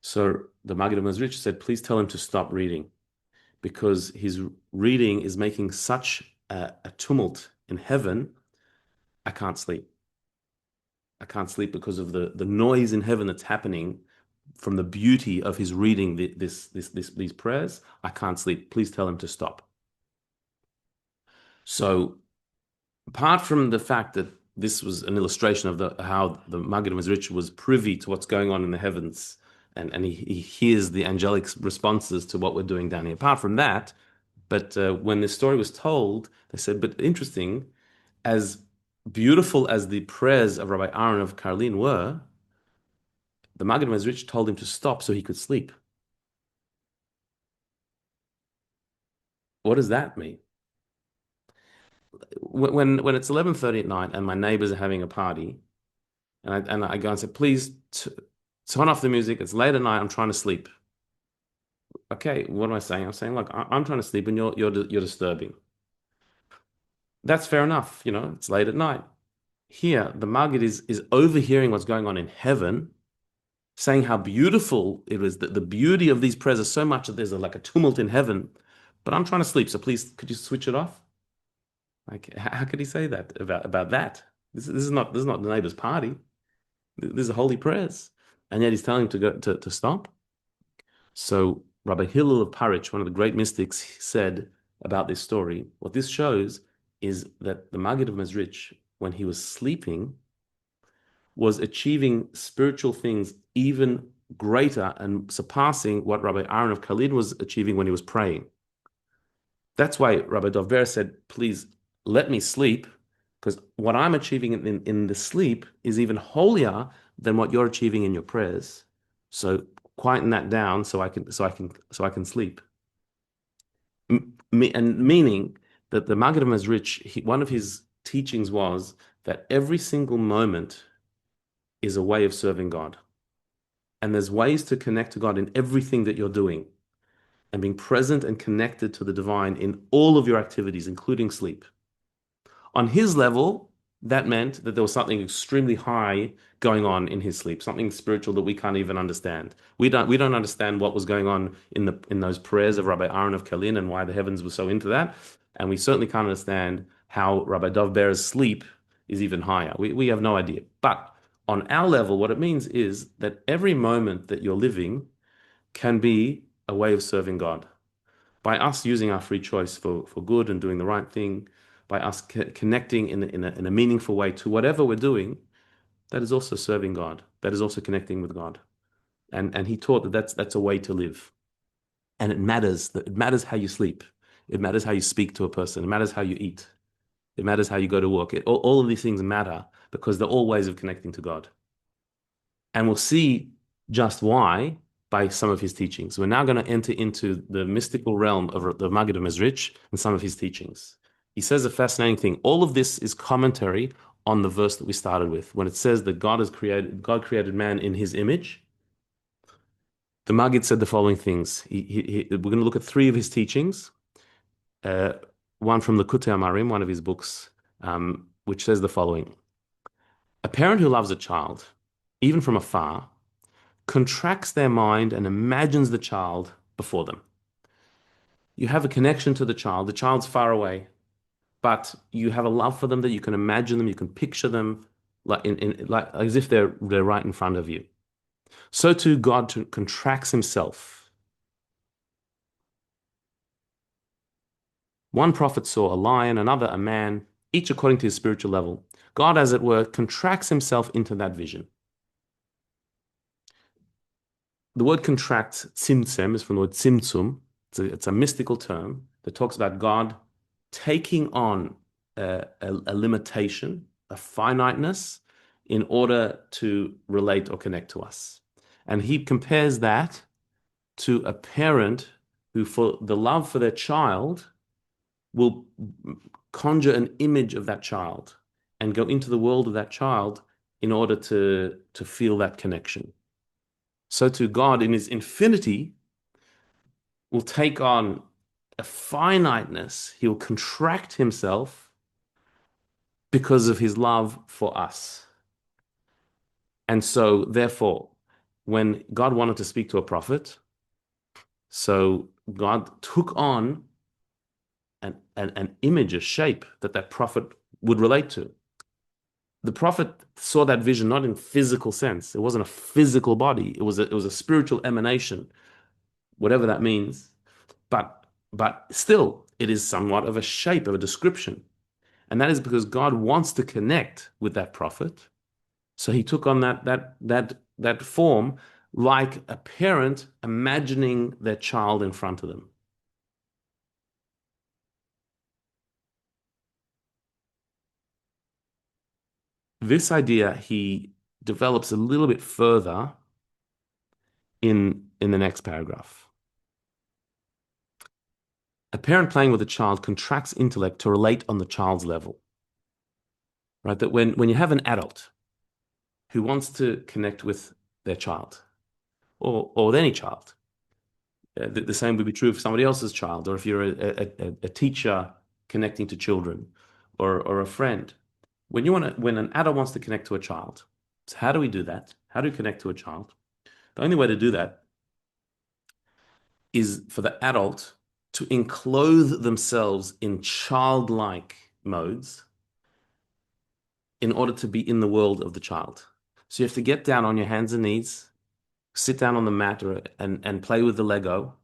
So the Maggid of Mezrich said, please tell him to stop reading, because his reading is making such a tumult in heaven. I can't sleep. I can't sleep because of the noise in heaven that's happening from the beauty of his reading these prayers. I can't sleep. Please tell him to stop. So, apart from the fact that this was an illustration of how the Maggid of Mezrich was privy to what's going on in the heavens, and he hears the angelic responses to what we're doing down here. Apart from that, but when this story was told, they said, but interesting, as beautiful as the prayers of Rabbi Aaron of Karlin were, the Maggid of Mezrich told him to stop so he could sleep. What does that mean? When it's 11:30 at night and my neighbors are having a party, and I go and say, please turn off the music. It's late at night. I'm trying to sleep. Okay, what am I saying? I'm saying, look, I'm trying to sleep and you're disturbing. That's fair enough. It's late at night. Here, the Maggid is overhearing what's going on in heaven, saying how beautiful it is, that the beauty of these prayers is so much that there's like a tumult in heaven. But I'm trying to sleep, so please, could you switch it off? Like, how could he say that about that? This is not the neighbor's party. These are holy prayers, and yet he's telling him to go to stop. So Rabbi Hillel of Parich, one of the great mystics, said about this story, what this shows is that the Maggid of Mezrich, when he was sleeping, was achieving spiritual things even greater and surpassing what Rabbi Aaron of Karlin was achieving when he was praying. That's why Rabbi Dov Ber said, please let me sleep, because what I'm achieving in the sleep is even holier than what you're achieving in your prayers. So quieten that down so I can sleep. And meaning that the Maggid of Mezrich, one of his teachings was that every single moment is a way of serving God. And there's ways to connect to God in everything that you're doing, and being present and connected to the divine in all of your activities, including sleep. On his level, that meant that there was something extremely high going on in his sleep, something spiritual that we can't even understand. We don't understand what was going on in those prayers of Rabbi Aaron of Kalin and why the heavens were so into that. And we certainly can't understand how Rabbi Dov Ber's sleep is even higher. We have no idea. But on our level, what it means is that every moment that you're living can be a way of serving God. By us using our free choice for good and doing the right thing, by us connecting in a meaningful way to whatever we're doing, that is also serving God. That is also connecting with God. And he taught that that's a way to live. And it matters. It matters how you sleep. It matters how you speak to a person. It matters how you eat. It matters how you go to work. All of these things matter because they're all ways of connecting to God. And we'll see just why by some of his teachings. We're now going to enter into the mystical realm of the Maggid of Mezrich and some of his teachings. He says a fascinating thing. All of this is commentary on the verse that we started with. When it says that God created man in his image, the Maggid said the following things. We're going to look at three of his teachings. One from Likutei Amarim, one of his books, which says the following. A parent who loves a child, even from afar, contracts their mind and imagines the child before them. You have a connection to the child's far away, but you have a love for them that you can imagine them, you can picture them like as if they're right in front of you. So too God contracts himself. One prophet saw a lion, another a man, each according to his spiritual level. God, as it were, contracts himself into that vision. The word contract, tzimtzem, is from the word tzimtzum. It's a mystical term that talks about God taking on a limitation, a finiteness, in order to relate or connect to us. And he compares that to a parent who, for the love for their child, will conjure an image of that child and go into the world of that child in order to feel that connection. So too God, in his infinity, will take on a finiteness. He'll contract himself because of his love for us. And so, therefore, when God wanted to speak to a prophet, so God took on an image, a shape that prophet would relate to. The prophet saw that vision not in physical sense. It wasn't a physical body. It was a spiritual emanation, whatever that means. But still, it is somewhat of a shape, of a description. And that is because God wants to connect with that prophet. So he took on that form like a parent imagining their child in front of them. This idea he develops a little bit further in the next paragraph. A parent playing with a child contracts intellect to relate on the child's level. Right? That when you have an adult who wants to connect with their child, or with any child, the same would be true for somebody else's child, or if you're a teacher connecting to children, or a friend. When an adult wants to connect to a child, so how do we do that? How do we connect to a child? The only way to do that is for the adult to enclose themselves in childlike modes in order to be in the world of the child. So you have to get down on your hands and knees, sit down on the mat and play with the Lego,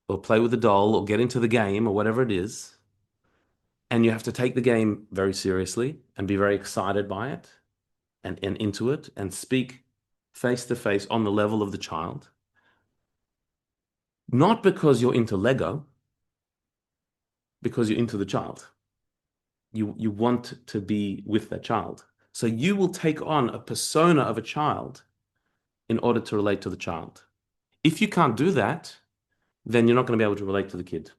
or play with the doll, or get into the game, or whatever it is. And you have to take the game very seriously and be very excited by it and into it and speak face to face on the level of the child. Not because you're into Lego, because you're into the child. You want to be with that child. So you will take on a persona of a child in order to relate to the child. If you can't do that, then you're not going to be able to relate to the kid.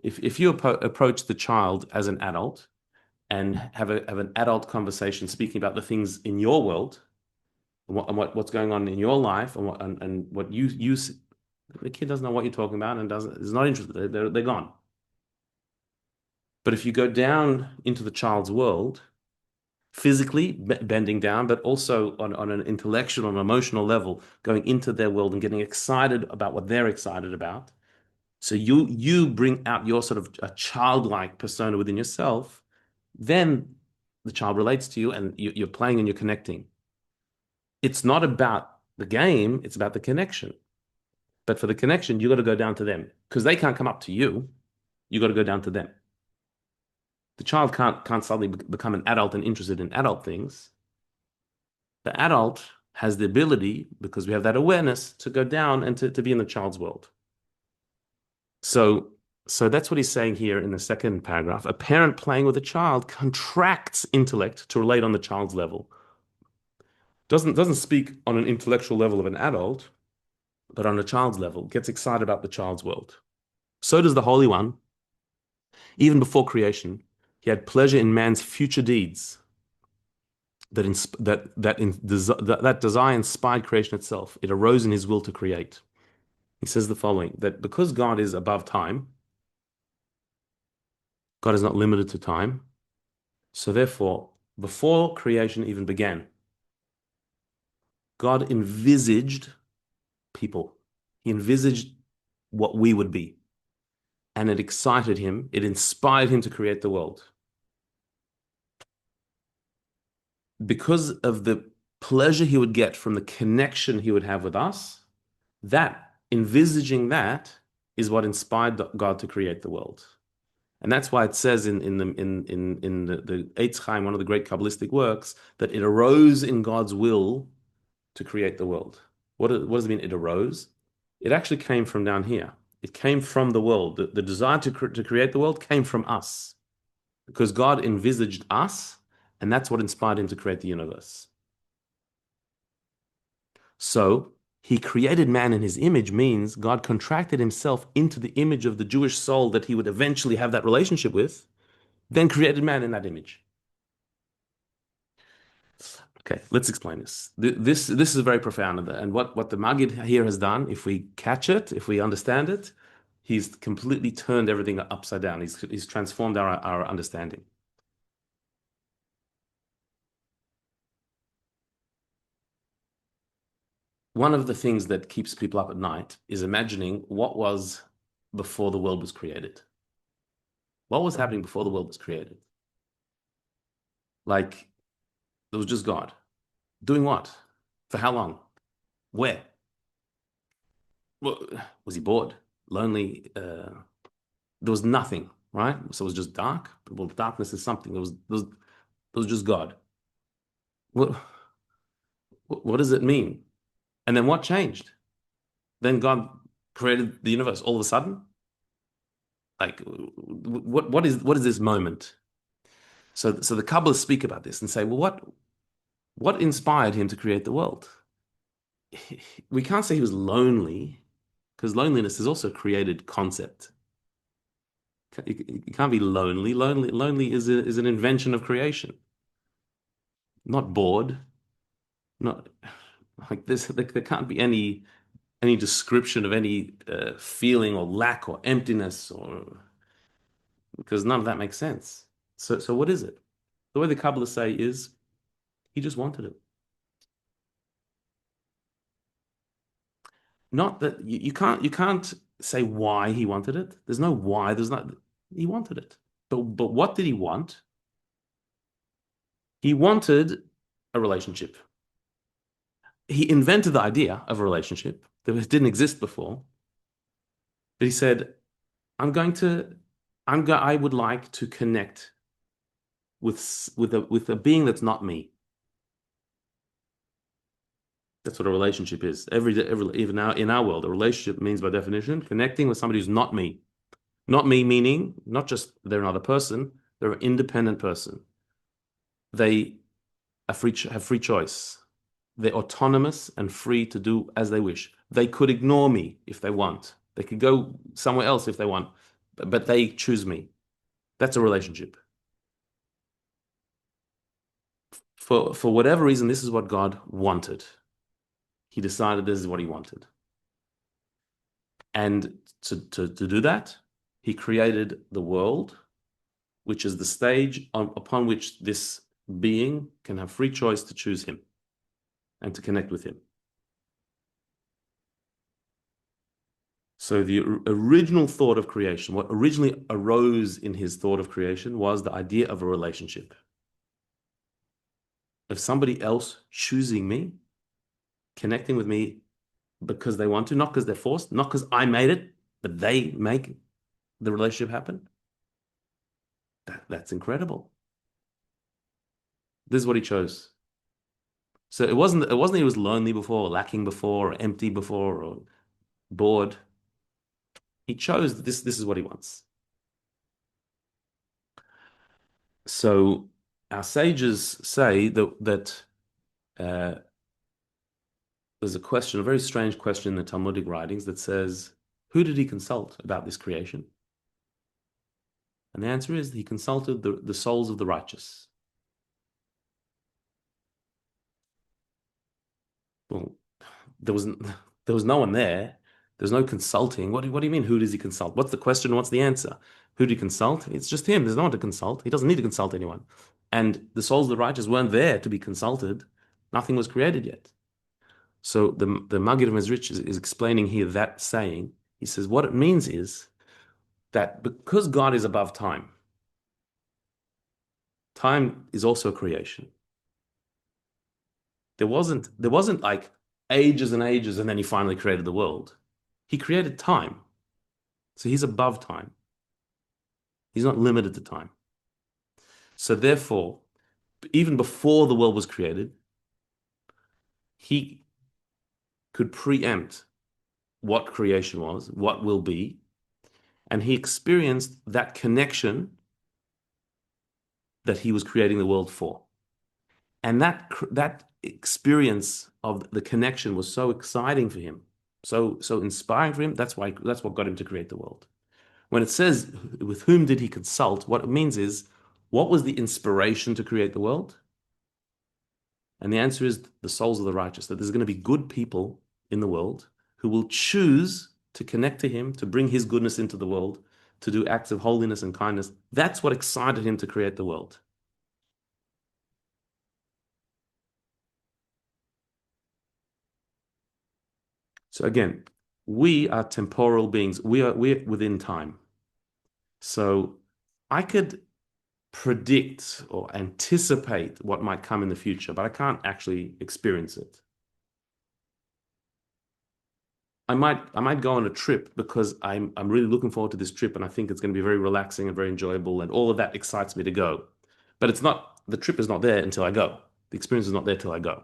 If you approach the child as an adult and have an adult conversation speaking about the things in your world and what's going on in your life and what you the kid doesn't know what you're talking about and is not interested. They're gone. But if you go down into the child's world physically bending down, but also on an intellectual and emotional level, going into their world and getting excited about what they're excited about. So you bring out your sort of a childlike persona within yourself, then the child relates to you and you're playing and you're connecting. It's not about the game, it's about the connection. But for the connection, you got to go down to them because they can't come up to you. You got to go down to them. The child can't suddenly become an adult and interested in adult things. The adult has the ability, because we have that awareness, to go down and to be in the child's world. So that's what he's saying here in the second paragraph. A parent playing with a child contracts intellect to relate on the child's level. Doesn't speak on an intellectual level of an adult, but on a child's level, gets excited about the child's world. So does the Holy One. Even before creation, he had pleasure in man's future deeds. That desire inspired creation itself. It arose in his will to create. He says the following, that because God is above time, God is not limited to time. So therefore, before creation even began, God envisaged people. He envisaged what we would be. And it excited him. It inspired him to create the world. Because of the pleasure he would get from the connection he would have with us, that envisaging that is what inspired God to create the world. And that's why it says in the Eitz Chaim, one of the great Kabbalistic works, that it arose in God's will to create the world. What does it mean, it arose? It actually came from down here. It came from the world. The desire to create the world came from us. Because God envisaged us, and that's what inspired him to create the universe. So, he created man in his image means God contracted himself into the image of the Jewish soul that he would eventually have that relationship with, then created man in that image. Okay, let's explain this. This is very profound. And what the Maggid here has done, if we catch it, if we understand it, he's completely turned everything upside down. He's transformed our understanding. One of the things that keeps people up at night is imagining what was before the world was created. What was happening before the world was created? Like, there was just God. Doing what? For how long? Where? Well, was he bored? Lonely? There was nothing, right? So it was just dark. Well, darkness is something. There was just God. What does it mean? And then what changed? Then God created the universe all of a sudden? Like, what is this moment? So the Kabbalists speak about this and say, well, what inspired him to create the world? We can't say he was lonely, because loneliness is also a created concept. You can't be lonely. Lonely is an invention of creation. Not bored. Not like this. There can't be any description of any feeling or lack or emptiness, or because none of that makes sense. So what is it? The way the Kabbalists say is he just wanted it. Not that you can't say why he wanted it. There's no why. There's not. He wanted it. But what did he want? He wanted a relationship. He invented the idea of a relationship that didn't exist before. But he said, I would like to connect with a being that's not me. That's what a relationship is. Even now in our world, a relationship means by definition connecting with somebody who's not me. Not me meaning not just they're another person, they're an independent person. They have free choice. They're autonomous and free to do as they wish. They could ignore me if they want. They could go somewhere else if they want, but they choose me. That's a relationship. For whatever reason, this is what God wanted. He decided this is what he wanted. And to do that, he created the world, which is the stage upon which this being can have free choice to choose him and to connect with him. So the original thought of creation, what originally arose in his thought of creation, was the idea of a relationship. Of somebody else choosing me, connecting with me because they want to, not because they're forced, not because I made it, but they make the relationship happen. That's incredible. This is what he chose. So it wasn't he was lonely before, or lacking before, or empty before, or bored. He chose this is what he wants. So our sages say that there's a question, a very strange question in the Talmudic writings that says, who did he consult about this creation? And the answer is he consulted the souls of the righteous. Well, there was no one there. There's no consulting. What do you mean? Who does he consult? What's the question? What's the answer? Who did he consult? It's just him. There's no one to consult. He doesn't need to consult anyone. And the souls of the righteous weren't there to be consulted. Nothing was created yet. So the Maggid of Mezrich is explaining here that saying. He says what it means is that because God is above time, time is also creation. There wasn't like ages and ages and then he finally created the world. He created time. So he's above time. He's not limited to time. So therefore, even before the world was created, he could preempt what creation was, what will be, and he experienced that connection that he was creating the world for. And that experience of the connection was so exciting for him, so inspiring for him. That's what got him to create the world. When it says, with whom did he consult? What it means is, what was the inspiration to create the world? And the answer is the souls of the righteous, that there's going to be good people in the world who will choose to connect to him, to bring his goodness into the world, to do acts of holiness and kindness. That's what excited him to create the world. So again, we are temporal beings. We're within time. So I could predict or anticipate what might come in the future, but I can't actually experience it. I might go on a trip because I'm really looking forward to this trip and I think it's going to be very relaxing and very enjoyable and all of that excites me to go. But the trip is not there until I go. The experience is not there till I go.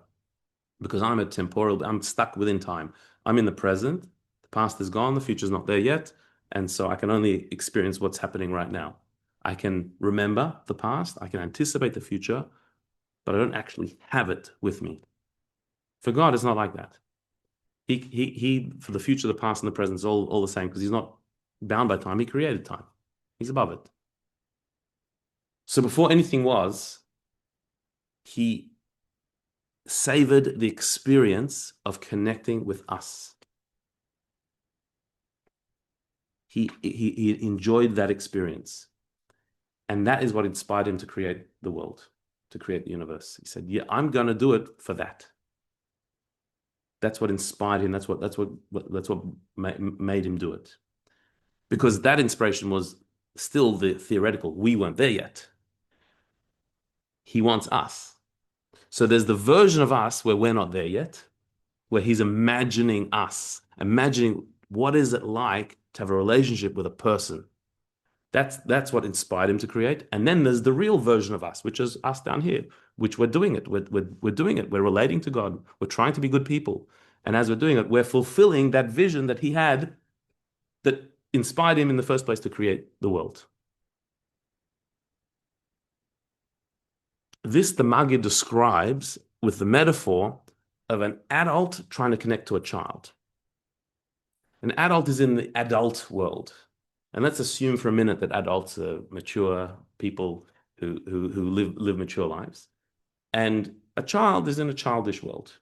Because I'm stuck within time. I'm in the present, the past is gone, the future is not there yet, and so I can only experience what's happening right now. I can remember the past, I can anticipate the future, but I don't actually have it with me. For God, it's not like that. He for the future, the past, and the present is all the same because he's not bound by time. He created time. He's above it. So before anything was, he savored the experience of connecting with us. He enjoyed that experience. And that is what inspired him to create the world, to create the universe. He said, yeah, I'm going to do it for that. That's what inspired him. That's what made him do it. Because that inspiration was still the theoretical. We weren't there yet. He wants us. So there's the version of us where we're not there yet, where he's imagining us, imagining what is it like to have a relationship with a person. That's what inspired him to create. And then there's the real version of us, which is us down here, which we're doing it. We're doing it. We're relating to God. We're trying to be good people. And as we're doing it, we're fulfilling that vision that he had that inspired him in the first place to create the world. This the Maggid describes with the metaphor of an adult trying to connect to a child. An adult is in the adult world. And let's assume for a minute that adults are mature people who live mature lives. And a child is in a childish world.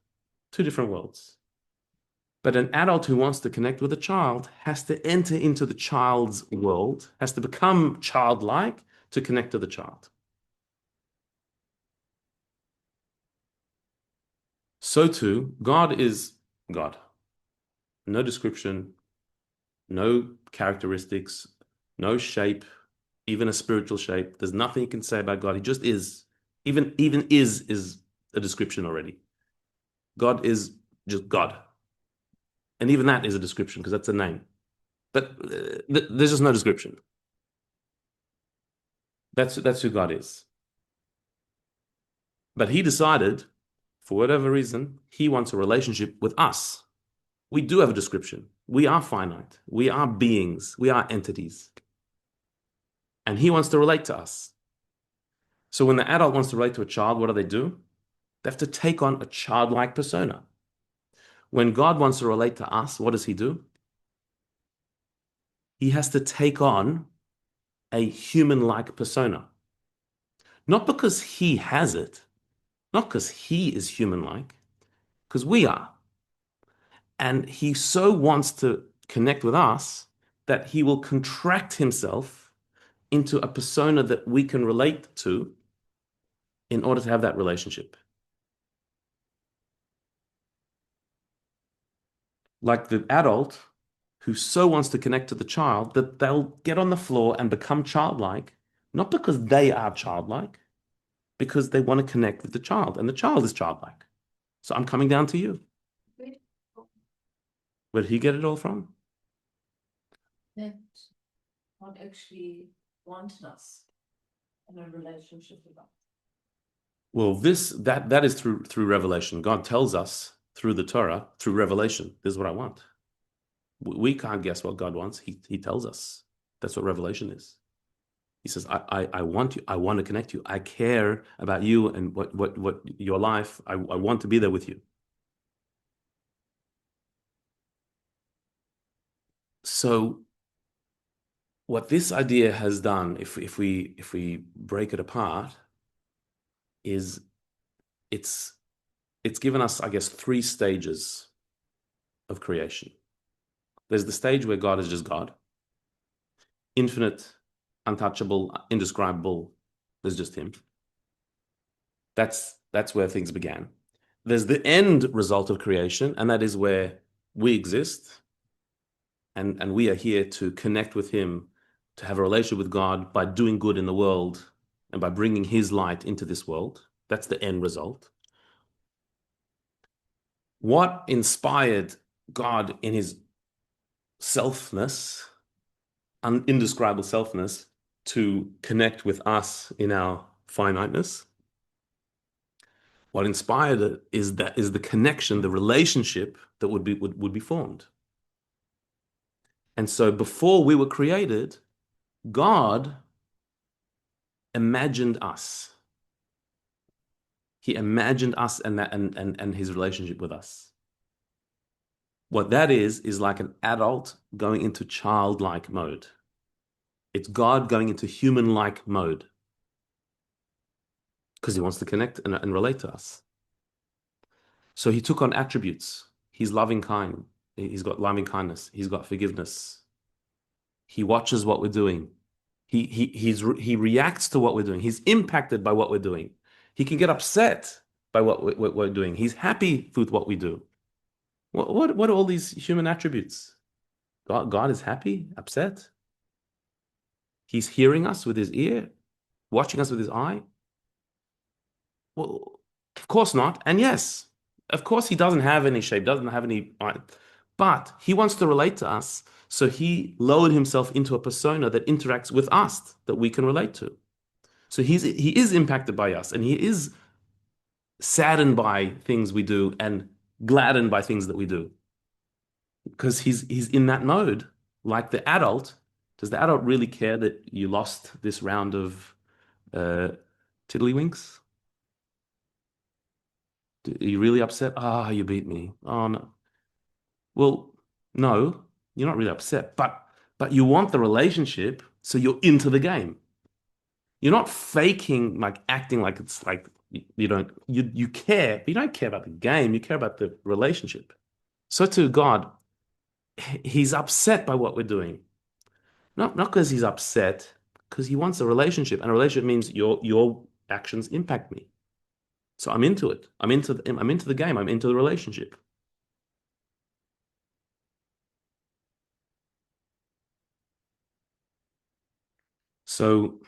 Two different worlds. But an adult who wants to connect with a child has to enter into the child's world, has to become childlike to connect to the child. So too, God is God. No description, no characteristics, no shape, even a spiritual shape. There's nothing you can say about God. He just is. Even is a description already. God is just God. And even that is a description because that's a name. But there's just no description. That's who God is. But he decided, for whatever reason, he wants a relationship with us. We do have a description. We are finite. We are beings. We are entities. And he wants to relate to us. So when the adult wants to relate to a child, what do? They have to take on a childlike persona. When God wants to relate to us, what does he do? He has to take on a human-like persona. Not because he has it, not because he is human-like, because we are. And he so wants to connect with us that he will contract himself into a persona that we can relate to in order to have that relationship. Like the adult who so wants to connect to the child that they'll get on the floor and become childlike, not because they are childlike, because they want to connect with the child, and the child is childlike. So I'm coming down to you. Where did he get it all from? That God actually wanted us in a relationship with us. Well, that is through revelation. God tells us through the Torah, through revelation, this is what I want. We can't guess what God wants. He tells us. That's what revelation is. He says, I want you. I want to connect you. I care about you and what your life. I want to be there with you. So what this idea has done, if we break it apart, is it's given us, I guess, 3 stages of creation. There's the stage where God is just God, infinite, untouchable, indescribable. There's just him. That's where things began. There's the end result of creation, and that is where we exist, and we are here to connect with him, to have a relationship with God by doing good in the world and by bringing his light into this world. That's the end result. What inspired God in his selfness, indescribable selfness, to connect with us in our finiteness? What inspired it is the connection, the relationship that would be formed. And so before we were created, God imagined us. He imagined us and his relationship with us. What that is like an adult going into childlike mode. It's God going into human-like mode because he wants to connect and relate to us. So he took on attributes. He's loving kind. He's got loving kindness. He's got forgiveness. He watches what we're doing. He reacts to what we're doing. He's impacted by what we're doing. He can get upset by what we're doing. He's happy with what we do. What are all these human attributes? God is happy, upset. He's hearing us with his ear, watching us with his eye. Well, of course not. And yes, of course he doesn't have any shape, doesn't have any, but he wants to relate to us. So he lowered himself into a persona that interacts with us, that we can relate to. So he is impacted by us, and he is saddened by things we do and gladdened by things that we do. Because he's in that mode. Like the adult, does the adult really care that you lost this round of tiddlywinks? Are you really upset? Ah, you beat me. Oh no. Well, no, you're not really upset, but you want the relationship, so you're into the game. You're not faking, like acting like it's like you care, but you don't care about the game, you care about the relationship. So to God, he's upset by what we're doing. Not because he's upset, because he wants a relationship, and a relationship means your actions impact me. So I'm into it. I'm into the game. I'm into the relationship. So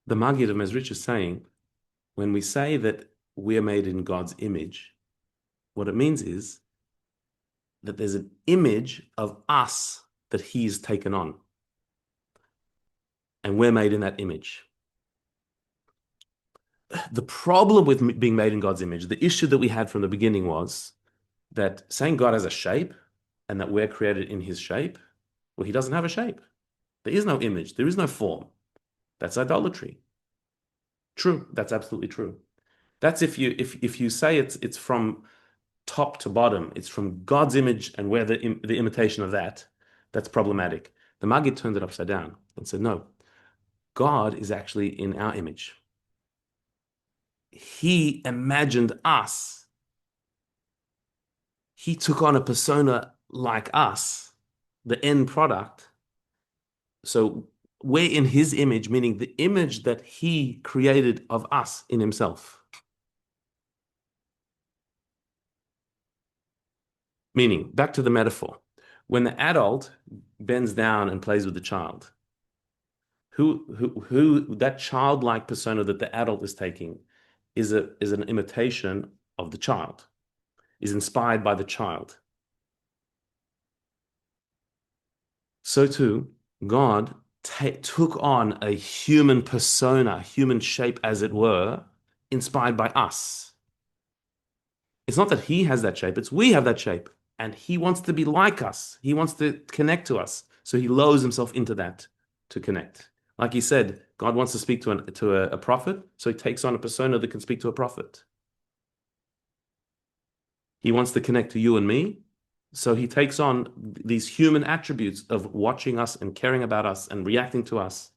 the Maggid of Mezrich is saying, when we say that we are made in God's image, what it means is that there's an image of us that he's taken on. And we're made in that image. The problem with being made in God's image, the issue that we had from the beginning was that saying God has a shape and that we're created in his shape, well, he doesn't have a shape. There is no image. There is no form. That's idolatry. True. That's absolutely true. That's if you say it's from top to bottom, it's from God's image and we're the imitation of that, that's problematic. The Maggid turned it upside down and said, no, God is actually in our image. He imagined us. He took on a persona like us, the end product. So we're in his image, meaning the image that he created of us in himself. Meaning, back to the metaphor, when the adult bends down and plays with the child, who that childlike persona that the adult is taking is an imitation of the child, is inspired by the child. So too, God took on a human persona, human shape as it were, inspired by us. It's not that he has that shape, it's we have that shape. And he wants to be like us. He wants to connect to us. So he lowers himself into that to connect. Like he said, God wants to speak to a prophet, so he takes on a persona that can speak to a prophet. He wants to connect to you and me, so he takes on these human attributes of watching us and caring about us and reacting to us.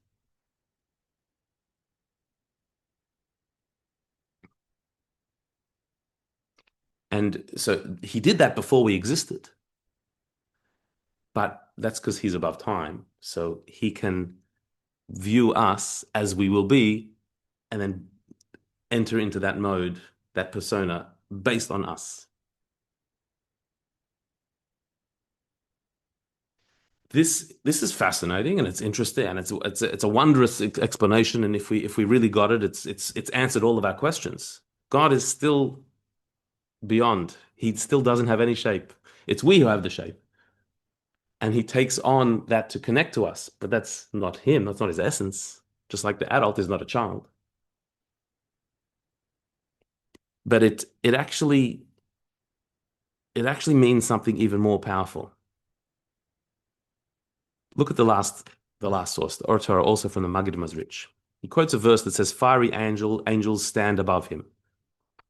And so he did that before we existed. But that's because he's above time. So he can view us as we will be and then enter into that mode, that persona, based on us. This is fascinating and it's interesting and it's a wondrous explanation. And if we really got it, it's answered all of our questions. God is still beyond. He still doesn't have any shape. It's we who have the shape. And he takes on that to connect to us, but that's not him. That's not his essence. Just like the adult is not a child. But it actually means something even more powerful. Look at the last source, the Or Torah, also from the Maggid Mezrich. He quotes a verse that says, "Fiery angels stand above him."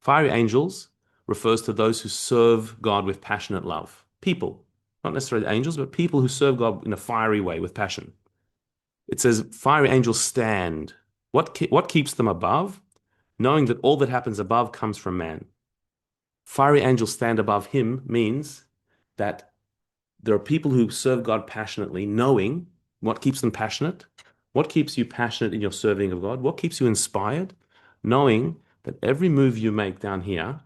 Fiery angels refers to those who serve God with passionate love. People, not necessarily angels, but people who serve God in a fiery way with passion. It says, "Fiery angels stand." What keeps them above? Knowing that all that happens above comes from man. Fiery angels stand above him means that there are people who serve God passionately, knowing what keeps them passionate. What keeps you passionate in your serving of God? What keeps you inspired? Knowing that every move you make down here,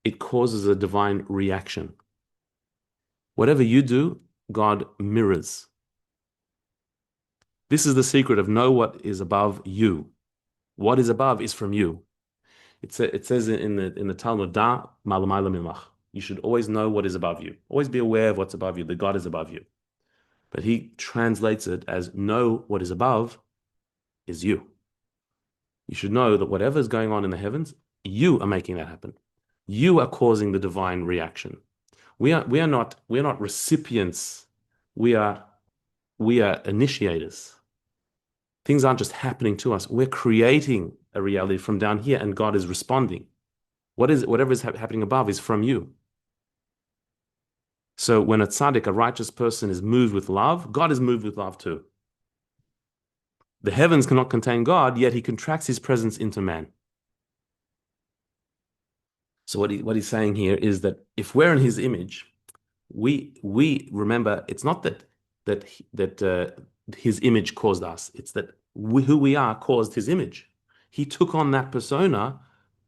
it causes a divine reaction. Whatever you do, God mirrors. This is the secret of know what is above you. What is above is from you. It says in the Talmud, Da malamayla mimach. You should always know what is above you. Always be aware of what's above you, that God is above you. But he translates it as know what is above is you. You should know that whatever is going on in the heavens, you are making that happen. You are causing the divine reaction. We are not recipients. We are initiators. Things aren't just happening to us. We're creating a reality from down here, and God is responding. Whatever is happening above is from you. So when a tzaddik, a righteous person, is moved with love, God is moved with love too. The heavens cannot contain God, yet he contracts his presence into man. So what he's saying here is that if we're in his image, we remember it's not that his image caused us. It's that who we are caused his image. He took on that persona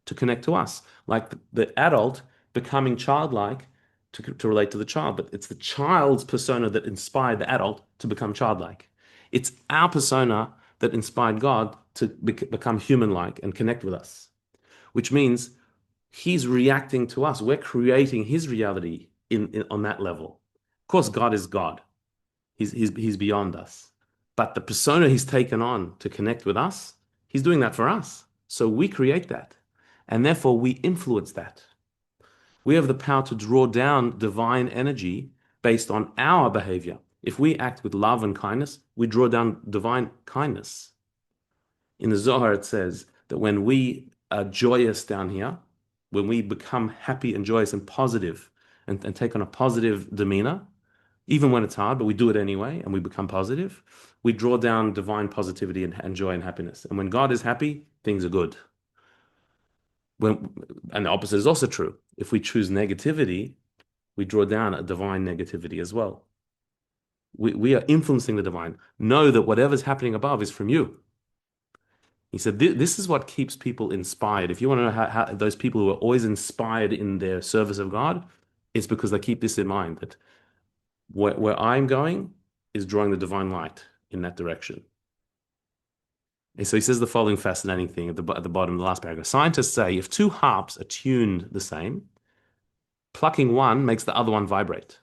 to connect to us, like the adult becoming childlike to relate to the child. But it's the child's persona that inspired the adult to become childlike. It's our persona that inspired God to become human-like and connect with us, which means he's reacting to us. We're creating his reality on that level. Of course, God is God. He's beyond us. But the persona he's taken on to connect with us, he's doing that for us. So we create that. And therefore we influence that. We have the power to draw down divine energy based on our behavior. If we act with love and kindness, we draw down divine kindness. In the Zohar, it says that when we are joyous down here, when we become happy and joyous and positive and take on a positive demeanor, even when it's hard, but we do it anyway and we become positive, we draw down divine positivity and joy and happiness. And when God is happy, things are good. And the opposite is also true. If we choose negativity, we draw down a divine negativity as well. We are influencing the divine. Know that whatever's happening above is from you. He said, this is what keeps people inspired. If you want to know how those people who are always inspired in their service of God, it's because they keep this in mind, that where I'm going is drawing the divine light in that direction. And so he says the following fascinating thing at the bottom of the last paragraph. Scientists say if two harps are tuned the same, plucking one makes the other one vibrate.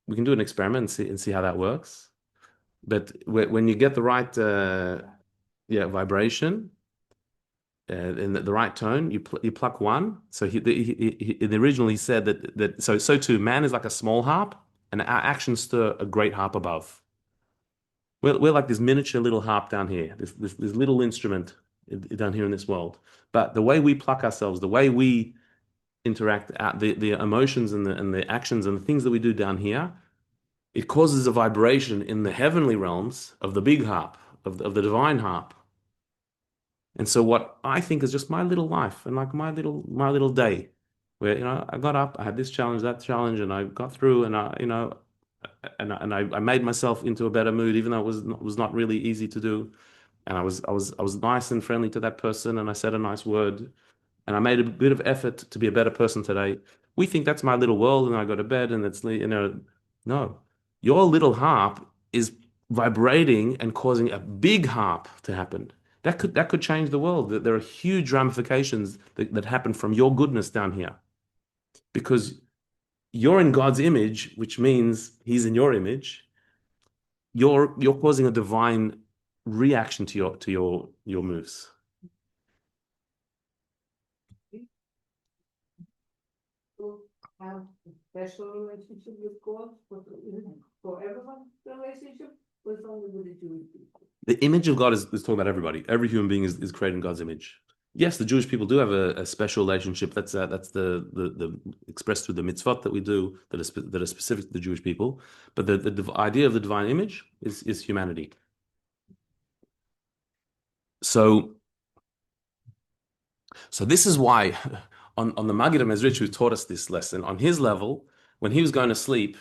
We can do an experiment and see how that works. But when you get the right vibration in the right tone, you pluck one. So in the original he said that so too man is like a small harp, and our actions stir a great harp above. We're like this miniature little harp down here, this little instrument down here in this world. But the way we pluck ourselves, the way we interact, the emotions and the actions and the things that we do down here, it causes a vibration in the heavenly realms of the big harp, of the divine harp. And so what I think is just my little life and like my little day, where I got up, I had this challenge, that challenge, and I got through, and I made myself into a better mood, even though it was not really easy to do. And I was nice and friendly to that person, and I said a nice word, and I made a bit of effort to be a better person today. We think that's my little world, and I go to bed, and no, your little harp is vibrating and causing a big harp to happen. That could change the world. There are huge ramifications that happen from your goodness down here, because you're in God's image, which means He's in your image. You're causing a divine reaction to your moves. Have a special relationship with God for everyone's relationship, or only with the Jewish people? The image of God is talking about everybody. Every human being is created in God's image. Yes, the Jewish people do have a special relationship. That's the expressed through the mitzvot that we do that are specific to the Jewish people. But the idea of the divine image is humanity. So this is why on the Maggid Mezrich, who taught us this lesson, on his level, when he was going to sleep,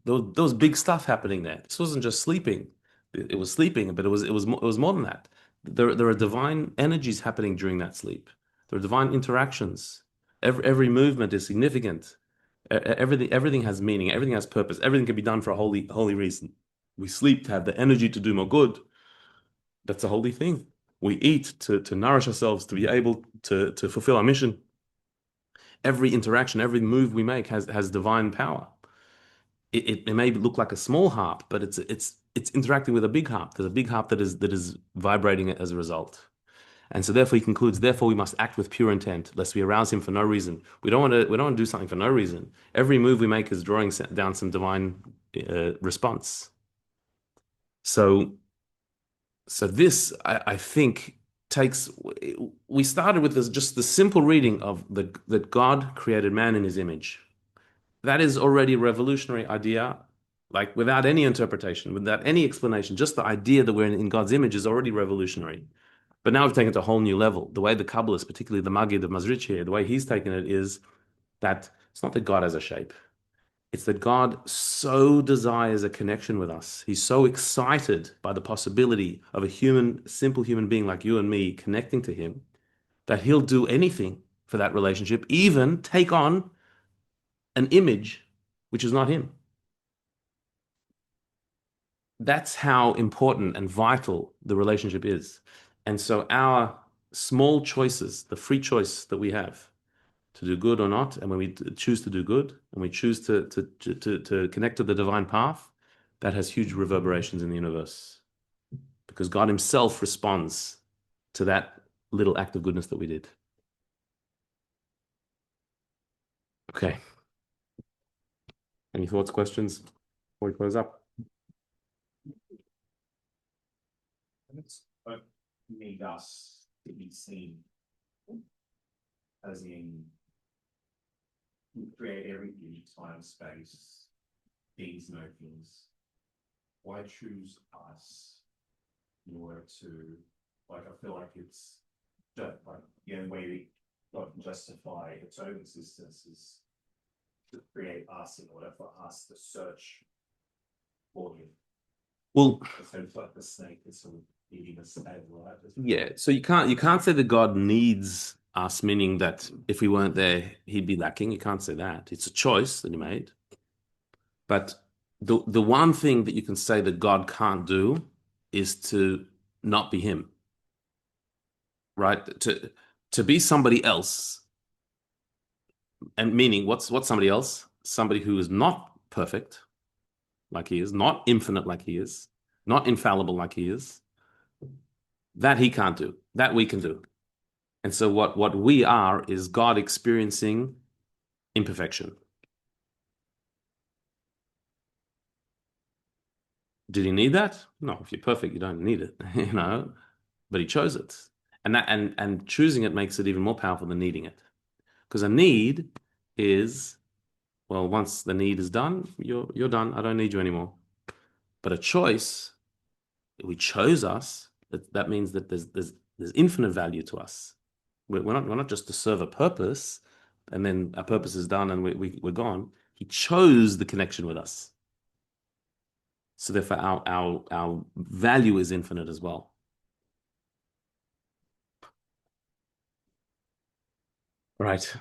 there was big stuff happening there. This wasn't just sleeping. It was sleeping, but it was more than that. There are divine energies happening during that sleep. There are divine interactions. Every movement is significant. Everything has meaning. Everything has purpose. Everything can be done for a holy reason. We sleep to have the energy to do more good. That's a holy thing. We eat to nourish ourselves, to be able to fulfill our mission. Every interaction, every move we make has divine power. It may look like a small harp, but it's interacting with a big harp. There's a big harp that is vibrating as a result. And so therefore he concludes, therefore we must act with pure intent, lest we arouse him for no reason. We don't want to do something for no reason. Every move we make is drawing down some divine response. So this, I think, we started with just the simple reading of that God created man in his image. That is already a revolutionary idea, like without any interpretation, without any explanation. Just the idea that we're in God's image is already revolutionary. But now we've taken it to a whole new level. The way the kabbalists, particularly the Maggid of Mezrich here, the way he's taken it is that it's not that God has a shape. It's that God so desires a connection with us. He's so excited by the possibility of a human, simple human being like you and me connecting to him that he'll do anything for that relationship, even take on an image which is not him. That's how important and vital the relationship is. And so our small choices, the free choice that we have to do good or not, and when we choose to do good and we choose to connect to the divine path, that has huge reverberations in the universe. Because God himself responds to that little act of goodness that we did. Okay. Any thoughts, questions before we close up? It's like need us to be seen, as in we create everything, time, space, things, no things. Why choose us in order to, like, I feel like it's just like the only way God can justify its own existence is to create us in order for us to search for him. Well, So it's like the snake is sort of eating a snail, right? yeah. So you can't say that God needs us, meaning that if we weren't there, he'd be lacking. You can't say that. It's a choice that he made. But the one thing that you can say that God can't do is to not be him. Right? To be somebody else, and meaning what's somebody else? Somebody who is not perfect like he is, not infinite like he is, not infallible like he is. That he can't do. That we can do. And so what we are is God experiencing imperfection. Did he need that? No, if you're perfect, you don't need it, but he chose it. And choosing it makes it even more powerful than needing it. Because a need is, well, once the need is done, you're done. I don't need you anymore. But a choice, we chose us, that means that there's infinite value to us. We're not just to serve a purpose, and then our purpose is done and we're gone. He chose the connection with us. So therefore our value is infinite as well. Right.